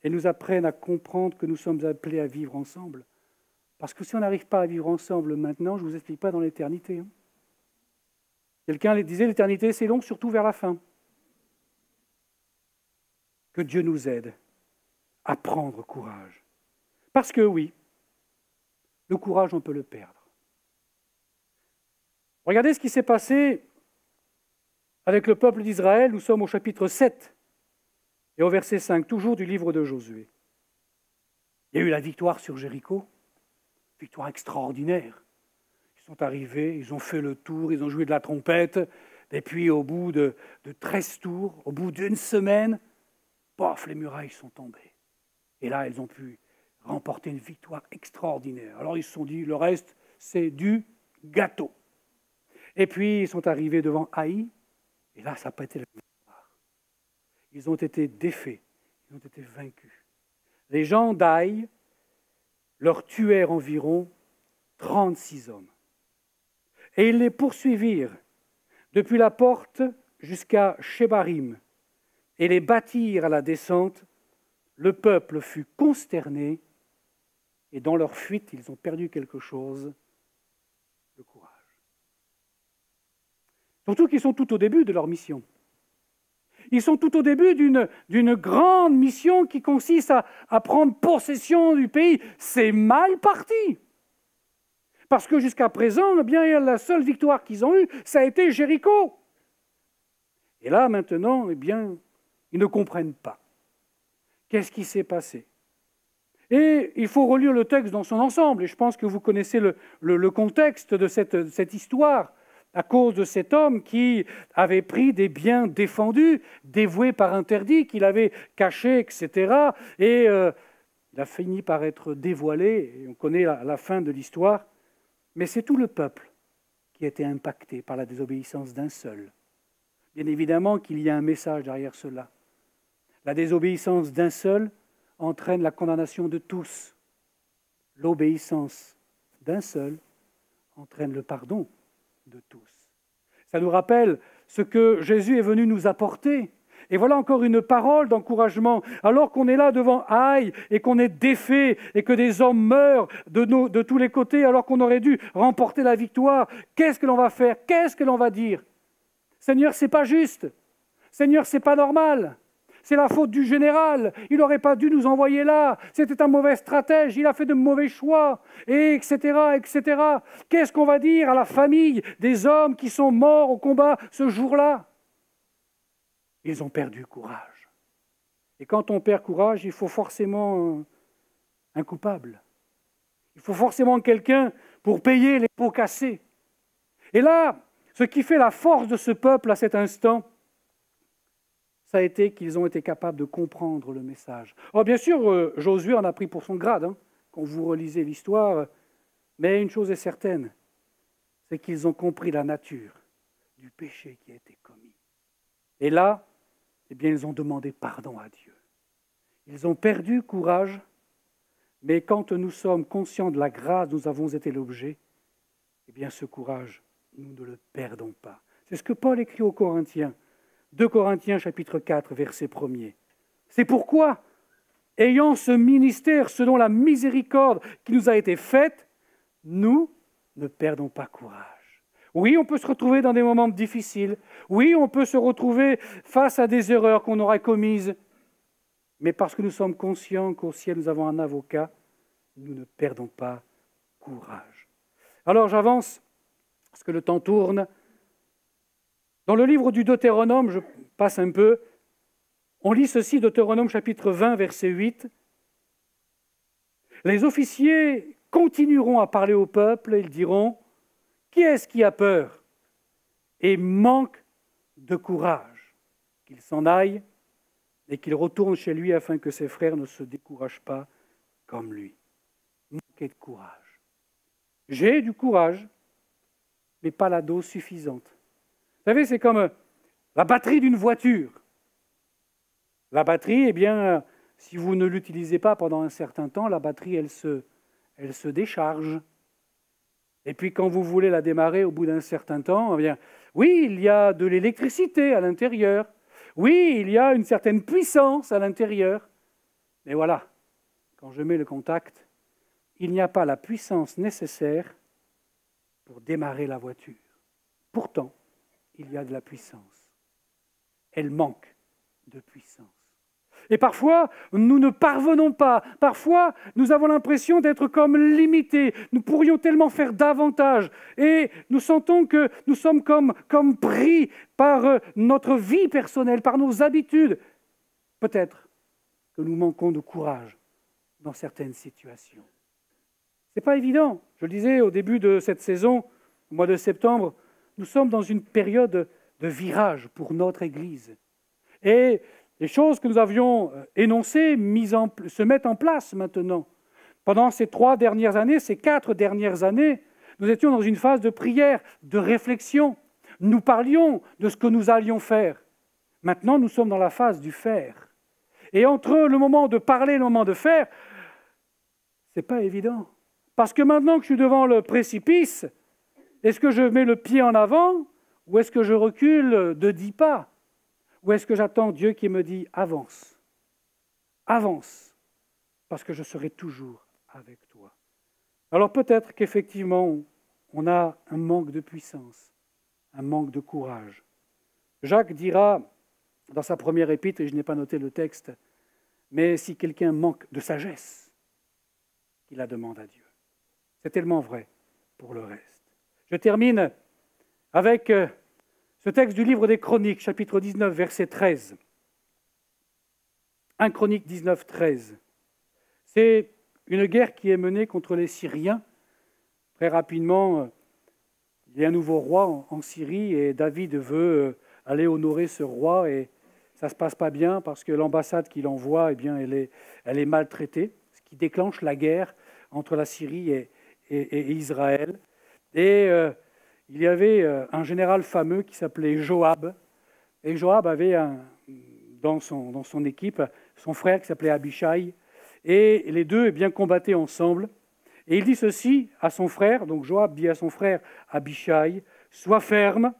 elles nous apprennent à comprendre que nous sommes appelés à vivre ensemble. Parce que si on n'arrive pas à vivre ensemble maintenant, je ne vous explique pas dans l'éternité. Quelqu'un disait, l'éternité c'est long, surtout vers la fin. Que Dieu nous aide à prendre courage. Parce que oui, le courage, on peut le perdre. Regardez ce qui s'est passé avec le peuple d'Israël. Nous sommes au chapitre 7 Et au verset 5, toujours du livre de Josué. Il y a eu la victoire sur Jéricho, victoire extraordinaire. Ils sont arrivés, ils ont fait le tour, ils ont joué de la trompette, et puis au bout de 13 tours, au bout d'une semaine, pof, les murailles sont tombées. Et là, ils ont pu remporter une victoire extraordinaire. Alors ils se sont dit, le reste, c'est du gâteau. Et puis ils sont arrivés devant Haï, et là, ça n'a pas été la victoire. Ils ont été défaits, ils ont été vaincus. Les gens d'Haï leur tuèrent environ 36 hommes. Et ils les poursuivirent depuis la porte jusqu'à Shebarim et les battirent à la descente. Le peuple fut consterné et dans leur fuite, ils ont perdu quelque chose, le courage. Surtout qu'ils sont tout au début de leur mission. Ils sont tout au début d'une grande mission qui consiste à prendre possession du pays. C'est mal parti. Parce que jusqu'à présent, eh bien, la seule victoire qu'ils ont eue, ça a été Jéricho. Et là, maintenant, eh bien, ils ne comprennent pas. Qu'est-ce qui s'est passé? Et il faut relire le texte dans son ensemble. Et je pense que vous connaissez le contexte de cette histoire à cause de cet homme qui avait pris des biens défendus, dévoués par interdit, qu'il avait cachés, etc. Et il a fini par être dévoilé. Et on connaît la fin de l'histoire. Mais c'est tout le peuple qui a été impacté par la désobéissance d'un seul. Bien évidemment qu'il y a un message derrière cela. La désobéissance d'un seul entraîne la condamnation de tous. L'obéissance d'un seul entraîne le pardon de tous. Ça nous rappelle ce que Jésus est venu nous apporter. Et voilà encore une parole d'encouragement. Alors qu'on est là devant Haï et qu'on est défait et que des hommes meurent de tous les côtés alors qu'on aurait dû remporter la victoire, qu'est-ce que l'on va faire? Qu'est-ce que l'on va dire? Seigneur, c'est pas juste. Seigneur, c'est pas normal. C'est la faute du général. Il n'aurait pas dû nous envoyer là. C'était un mauvais stratège. Il a fait de mauvais choix. Et etc., etc. Qu'est-ce qu'on va dire à la famille des hommes qui sont morts au combat ce jour-là? Ils ont perdu courage. Et quand on perd courage, il faut forcément un coupable. Il faut forcément quelqu'un pour payer les pots cassés. Et là, ce qui fait la force de ce peuple à cet instant, ça a été qu'ils ont été capables de comprendre le message. Alors bien sûr, Josué en a pris pour son grade, quand vous relisez l'histoire, mais une chose est certaine, c'est qu'ils ont compris la nature du péché qui a été commis. Et là, eh bien, ils ont demandé pardon à Dieu. Ils ont perdu courage, mais quand nous sommes conscients de la grâce dont nous avons été l'objet, eh bien, ce courage, nous ne le perdons pas. C'est ce que Paul écrit aux Corinthiens. 2 Corinthiens chapitre 4, verset 1er. C'est pourquoi, ayant ce ministère selon la miséricorde qui nous a été faite, nous ne perdons pas courage. Oui, on peut se retrouver dans des moments difficiles. Oui, on peut se retrouver face à des erreurs qu'on aurait commises. Mais parce que nous sommes conscients qu'au ciel nous avons un avocat, nous ne perdons pas courage. Alors j'avance, parce que le temps tourne. Dans le livre du Deutéronome, je passe un peu, on lit ceci, Deutéronome chapitre 20, verset 8. Les officiers continueront à parler au peuple et ils diront, qui est-ce qui a peur et manque de courage? Qu'il s'en aille et qu'il retourne chez lui afin que ses frères ne se découragent pas comme lui. Manquer de courage. J'ai du courage, mais pas la dose suffisante. Vous savez, c'est comme la batterie d'une voiture. La batterie, eh bien, si vous ne l'utilisez pas pendant un certain temps, la batterie, elle se décharge. Et puis quand vous voulez la démarrer au bout d'un certain temps, eh bien, oui, il y a de l'électricité à l'intérieur. Oui, il y a une certaine puissance à l'intérieur. Mais voilà, quand je mets le contact, il n'y a pas la puissance nécessaire pour démarrer la voiture. Pourtant, il y a de la puissance. Elle manque de puissance. Et parfois, nous ne parvenons pas. Parfois, nous avons l'impression d'être comme limités. Nous pourrions tellement faire davantage. Et nous sentons que nous sommes comme pris par notre vie personnelle, par nos habitudes. peut-être que nous manquons de courage dans certaines situations. Ce n'est pas évident. Je le disais au début de cette saison, au mois de septembre, nous sommes dans une période de virage pour notre Église. Et les choses que nous avions énoncées se mettent en place maintenant. Pendant ces 3 dernières années, ces 4 dernières années, nous étions dans une phase de prière, de réflexion. Nous parlions de ce que nous allions faire. Maintenant, nous sommes dans la phase du faire. Et entre le moment de parler et le moment de faire, ce n'est pas évident. Parce que maintenant que je suis devant le précipice, est-ce que je mets le pied en avant ou est-ce que je recule de 10 pas? Ou est-ce que j'attends Dieu qui me dit « avance, avance, parce que je serai toujours avec toi ». Alors peut-être qu'effectivement, on a un manque de puissance, un manque de courage. Jacques dira dans sa première épître, et je n'ai pas noté le texte, mais si quelqu'un manque de sagesse, qu'il la demande à Dieu. C'est tellement vrai pour le reste. Je termine avec ce texte du livre des Chroniques, chapitre 19, verset 13. 1 Chroniques 19, 13. C'est une guerre qui est menée contre les Syriens. Très rapidement, il y a un nouveau roi en Syrie et David veut aller honorer ce roi et ça ne se passe pas bien parce que l'ambassade qu'il envoie, eh bien, elle est maltraitée, ce qui déclenche la guerre entre la Syrie et Israël. Et il y avait un général fameux qui s'appelait Joab. Et Joab avait dans son équipe son frère qui s'appelait Abishai. Et les deux combattaient ensemble. Et il dit ceci à son frère, donc Joab dit à son frère Abishai, « Sois ferme,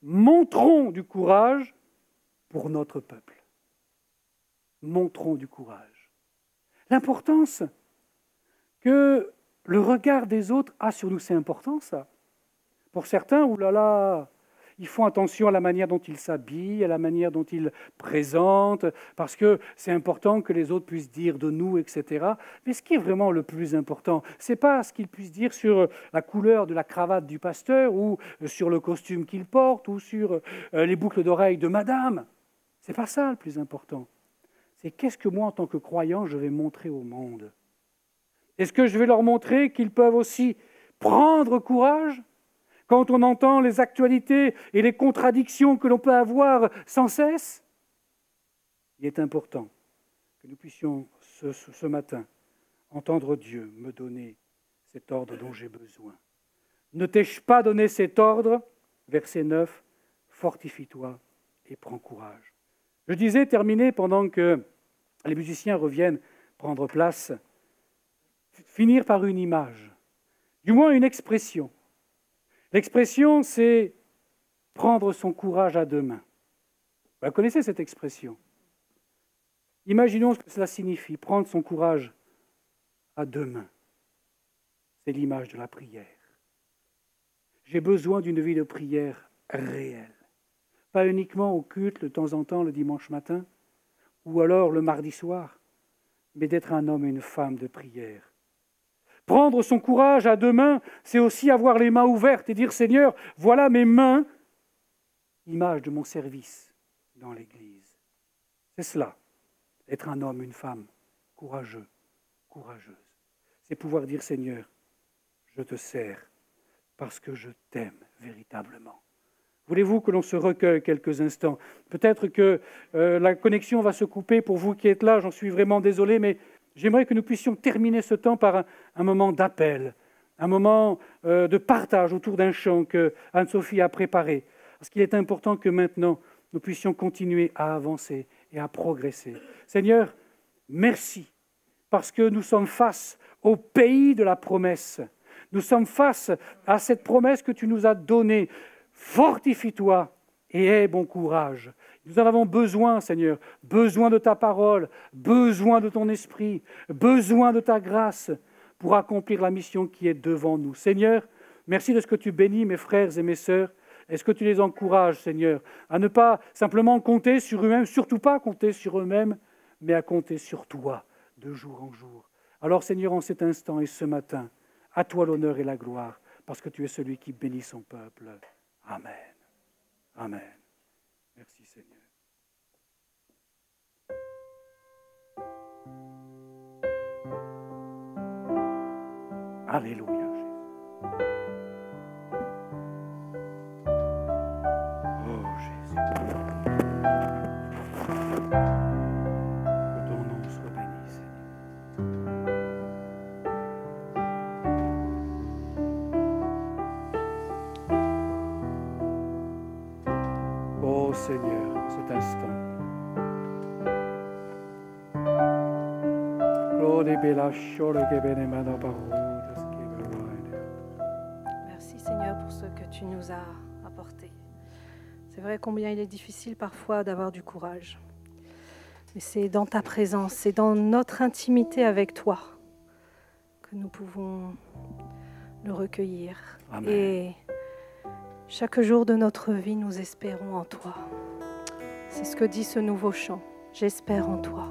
montrons du courage pour notre peuple. » Montrons du courage. L'importance que le regard des autres a sur nous, c'est important ça. Pour certains, oulala, ils font attention à la manière dont ils s'habillent, à la manière dont ils présentent, parce que c'est important que les autres puissent dire de nous, etc. Mais ce qui est vraiment le plus important, ce n'est pas ce qu'ils puissent dire sur la couleur de la cravate du pasteur, ou sur le costume qu'il porte, ou sur les boucles d'oreilles de madame. Ce n'est pas ça le plus important. C'est qu'est-ce que moi, en tant que croyant, je vais montrer au monde. Est-ce que je vais leur montrer qu'ils peuvent aussi prendre courage quand on entend les actualités et les contradictions que l'on peut avoir sans cesse? Il est important que nous puissions ce matin entendre Dieu me donner cet ordre dont j'ai besoin. Ne t'ai-je pas donné cet ordre? Verset 9, fortifie-toi et prends courage. Je disais, terminer pendant que les musiciens reviennent prendre place, finir par une image, du moins une expression. L'expression, c'est prendre son courage à deux mains. Vous connaissez cette expression. Imaginons ce que cela signifie, prendre son courage à deux mains. C'est l'image de la prière. J'ai besoin d'une vie de prière réelle. Pas uniquement au culte, de temps en temps, le dimanche matin, ou alors le mardi soir, mais d'être un homme et une femme de prière. Prendre son courage à deux mains, c'est aussi avoir les mains ouvertes et dire « Seigneur, voilà mes mains, image de mon service dans l'Église. » C'est cela, être un homme, une femme, courageux, courageuse. C'est pouvoir dire « Seigneur, je te sers parce que je t'aime véritablement. » Voulez-vous que l'on se recueille quelques instants? Peut-être que la connexion va se couper pour vous qui êtes là, j'en suis vraiment désolé, mais j'aimerais que nous puissions terminer ce temps par un moment d'appel, un moment de partage autour d'un chant que Anne-Sophie a préparé. Parce qu'il est important que maintenant, nous puissions continuer à avancer et à progresser. Seigneur, merci, parce que nous sommes face au pays de la promesse. Nous sommes face à cette promesse que tu nous as donnée. Fortifie-toi et aie bon courage. Nous en avons besoin, Seigneur, besoin de ta parole, besoin de ton esprit, besoin de ta grâce pour accomplir la mission qui est devant nous. Seigneur, merci de ce que tu bénis mes frères et mes sœurs. Est-ce que tu les encourages, Seigneur, à ne pas simplement compter sur eux-mêmes, surtout pas compter sur eux-mêmes, mais à compter sur toi de jour en jour. Alors, Seigneur, en cet instant et ce matin, à toi l'honneur et la gloire, parce que tu es celui qui bénit son peuple. Amen. Amen. Merci Seigneur. Alléluia, Jésus. Oh, Jésus. Que ton nom soit béni, Seigneur. Oh, Seigneur, cet instant. Merci Seigneur pour ce que tu nous as apporté. C'est vrai combien il est difficile parfois d'avoir du courage. Mais c'est dans ta présence, c'est dans notre intimité avec toi que nous pouvons le recueillir. Amen. Et chaque jour de notre vie, nous espérons en toi. C'est ce que dit ce nouveau chant. J'espère en toi.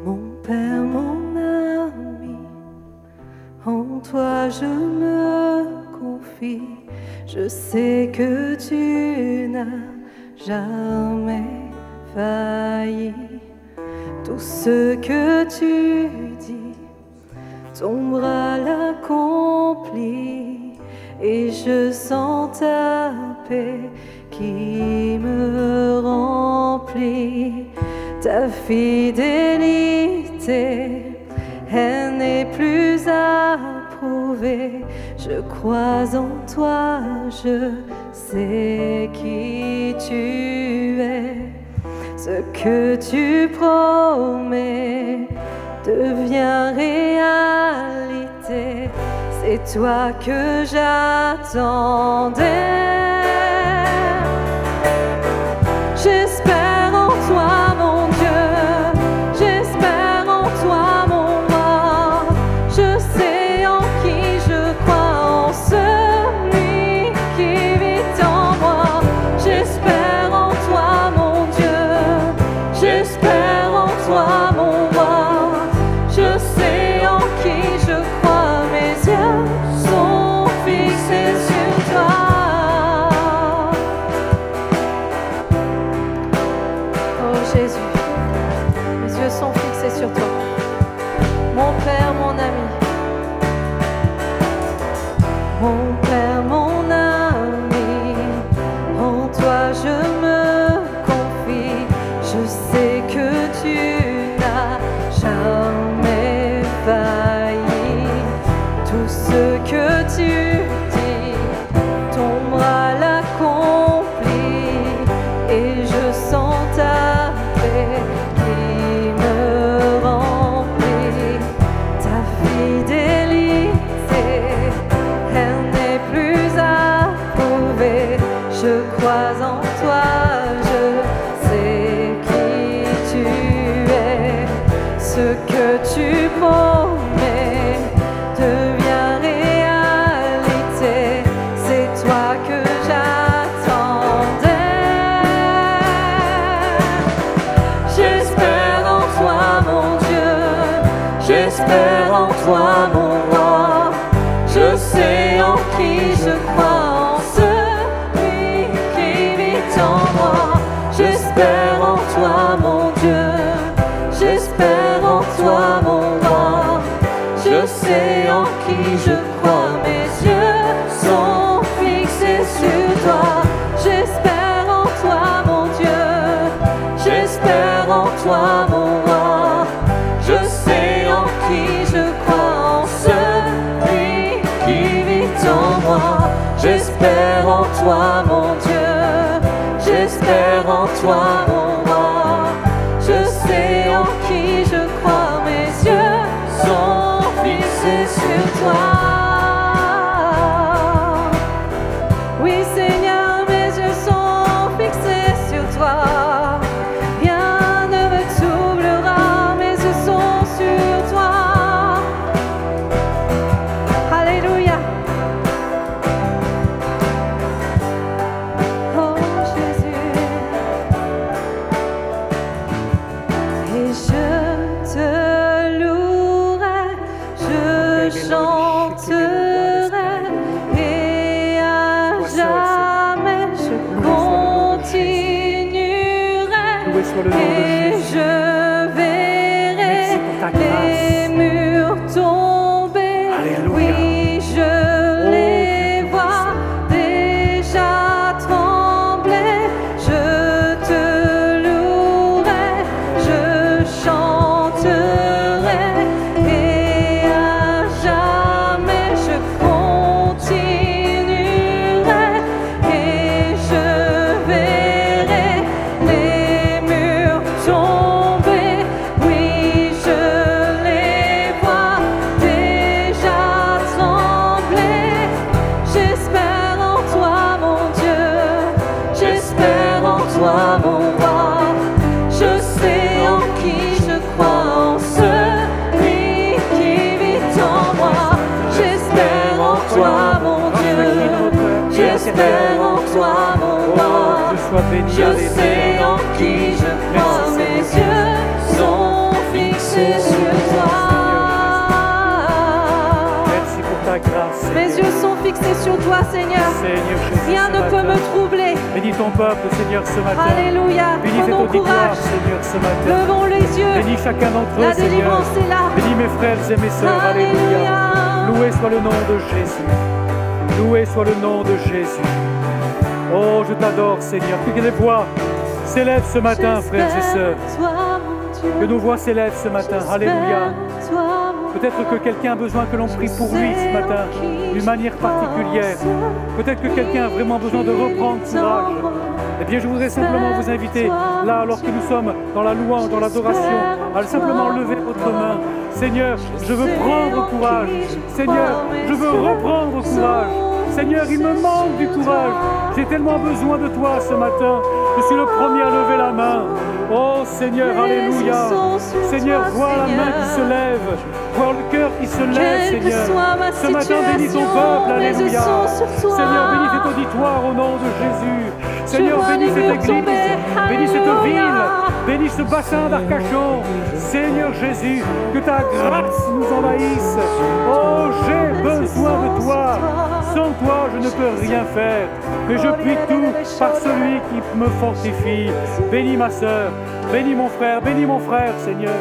Mon Père, mon ami, en toi je me confie. Je sais que tu n'as jamais failli. Tout ce que tu dis, ton bras l'accomplit. Et je sens ta paix qui me remplit. Ta fidélité, elle n'est plus à prouver. Je crois en toi, je sais qui tu es. Ce que tu promets devient réalité. C'est toi que j'attendais. J'espère en toi, mon Dieu. J'espère en toi, mon roi. Je sais en qui je crois, en celui qui vit en moi. J'espère en toi, mon Dieu. J'espère en toi, mon roi. Je sais en qui je crois. Mes yeux sont fixés sur toi. Jésus, mes yeux sont fixés sur toi, mon Père, mon ami, mon Père, mon ami, en toi je me confie. Je sais que tu n'as jamais failli. Tout ce que tu dis, ton bras l'accomplit, et je sens ta qui me remplit. Ta fidélité, elle n'est plus à prouver. Je crois en toi, je sais qui tu es. Ce que tu promets devient réalité. C'est toi que j'attendais. J'espère en toi, mon Dieu. J'espère en toi, mon roi. Je sais en qui je crois, en celui qui vit en moi. J'espère en toi, mon Dieu. J'espère en toi, mon roi. Je sais en qui je crois. Mes yeux sont fixés sur toi. J'espère en toi, mon Dieu. J'espère en toi, mon roi. Je sais en qui je crois, en celui qui vit en moi. J'espère en toi, mon Dieu. J'espère en toi, mon roi. Je sais en qui je crois. Mes yeux sont fixés sur toi. Oui, Seigneur, mes yeux sont fixés sur toi. soit le nom de et Jésus. je verrai Merci pour ta grâce. les murs tomber. Alléluia. Oui, je les Dieu vois déjà trembler. Je te louerai, je chanterai et à jamais je continuerai et je verrai les murs tomber. Oui, je les vois déjà trembler. J'espère en toi, mon Dieu. J'espère en toi, mon roi. Je sais en qui je crois, en celui qui vit en moi. J'espère en toi, mon Dieu. J'espère en toi, mon roi. Oh, Dieu soit béni. Je Alléluia. sais en qui je crois, Merci, mes Seigneur. yeux sont fixés sur toi. Merci pour ta grâce, Mes Seigneur. yeux sont fixés sur toi, Seigneur. Seigneur Jésus, Rien ce ne peut matin. me troubler. Bénis ton peuple, Seigneur, ce matin. Alléluia. Bénis cet Prenons auditoire, courage. Seigneur, ce matin. Levons les yeux. Bénis chacun d'entre eux, La Seigneur. délivrance est là. Bénis mes frères et mes sœurs. Alléluia. Alléluia. Loué soit le nom de Jésus. Loué soit le nom de Jésus. Oh, je t'adore, Seigneur. Que les voix s'élèvent ce matin, frères et sœurs. J'espère toi, mon Dieu. Que nos voix s'élèvent ce matin. Alléluia. J'espère toi, mon Peut-être que quelqu'un a besoin que l'on prie pour lui ce matin, d'une manière particulière. Peut-être que quelqu'un a vraiment besoin de reprendre courage. Eh bien, je voudrais simplement vous inviter, là, alors que nous sommes dans la louange, dans l'adoration, à simplement lever votre main. Seigneur, je veux prendre courage. Seigneur, je veux reprendre courage. Seigneur, il me manque du courage. J'ai tellement besoin de toi ce matin. Je suis le premier à lever la main. Oh Seigneur, alléluia. Seigneur, vois la main qui se lève. Vois le cœur qui se lève, Quelle que Seigneur. soit ma Ce matin, bénis ton situation, peuple, mes yeux alléluia. sont sur toi. Seigneur, bénis cet auditoire au nom de Jésus. Seigneur, vois bénis les cette murs église. tomber. Bénis cette Alléluia. ville. Bénis ce bassin d'Arcachon. Seigneur Jésus, que ta grâce nous envahisse. Oh, j'ai besoin de toi. Sans toi, je ne peux rien faire. Mais je puis tout par celui qui me fortifie. Bénis ma sœur, bénis mon frère, Seigneur.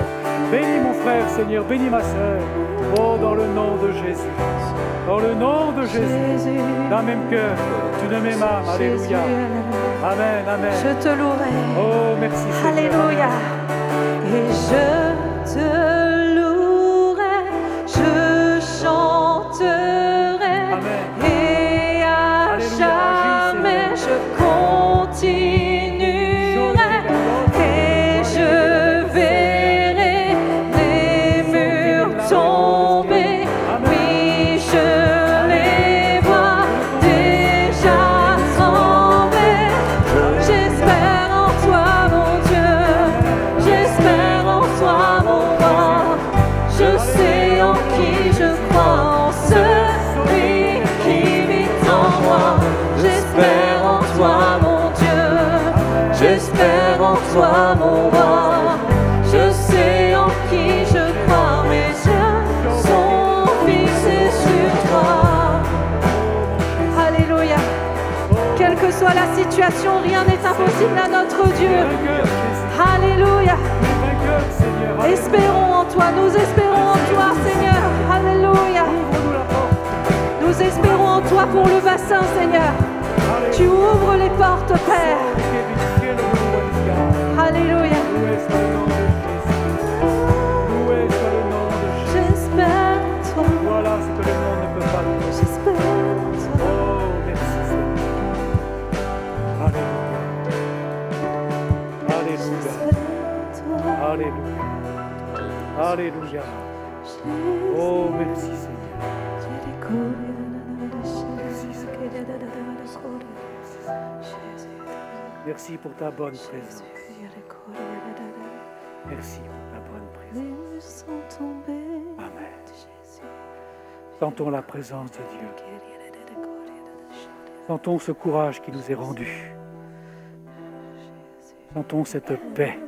Bénis mon frère, Seigneur, bénis ma sœur. Oh, dans le nom de Jésus. Dans le nom de Jésus. D'un même cœur, d'une même âme. Alléluia. Amen, amen. Je te louerai. Oh, merci Seigneur. Alléluia. Et je te louerai, je chanterai. Amen. Et à Alléluia, jamais agis, je continuerai. Et je verrai les murs tomber. Oui, je les vois déjà trembler. J'espère en toi, mon Dieu. J'espère en toi, mon roi. Je sais en qui je crois, en celui qui vit en moi. J'espère en toi, mon Dieu. J'espère en toi, mon roi. Je sais en qui je crois, mes yeux sont fixés sur toi. Alléluia. Quelle que soit la situation, rien n'est impossible à notre Dieu. Vainqueur, Jésus. Alléluia. Vainqueur, Seigneur. Alléluia. Espérons en toi, nous espérons en toi, Seigneur. Alléluia. Ouvre-nous la porte. Nous espérons en toi pour le bassin, Seigneur. Tu ouvres les portes, Père. Alléluia. Loué soit le nom de Jésus. Loué soit le nom de Jésus. J'espère en toi. Voilà ce que le monde ne peut pas faire. J'espère en toi. Oh, merci Seigneur. Alléluia. Alléluia. J'espère en toi. Alléluia. Alléluia. Oh, merci Seigneur. Merci pour ta bonne présence. Merci pour ta bonne présence. Les murs sont tombés. Amen. Sentons la présence de Dieu. Sentons ce courage qui nous est rendu. Sentons cette paix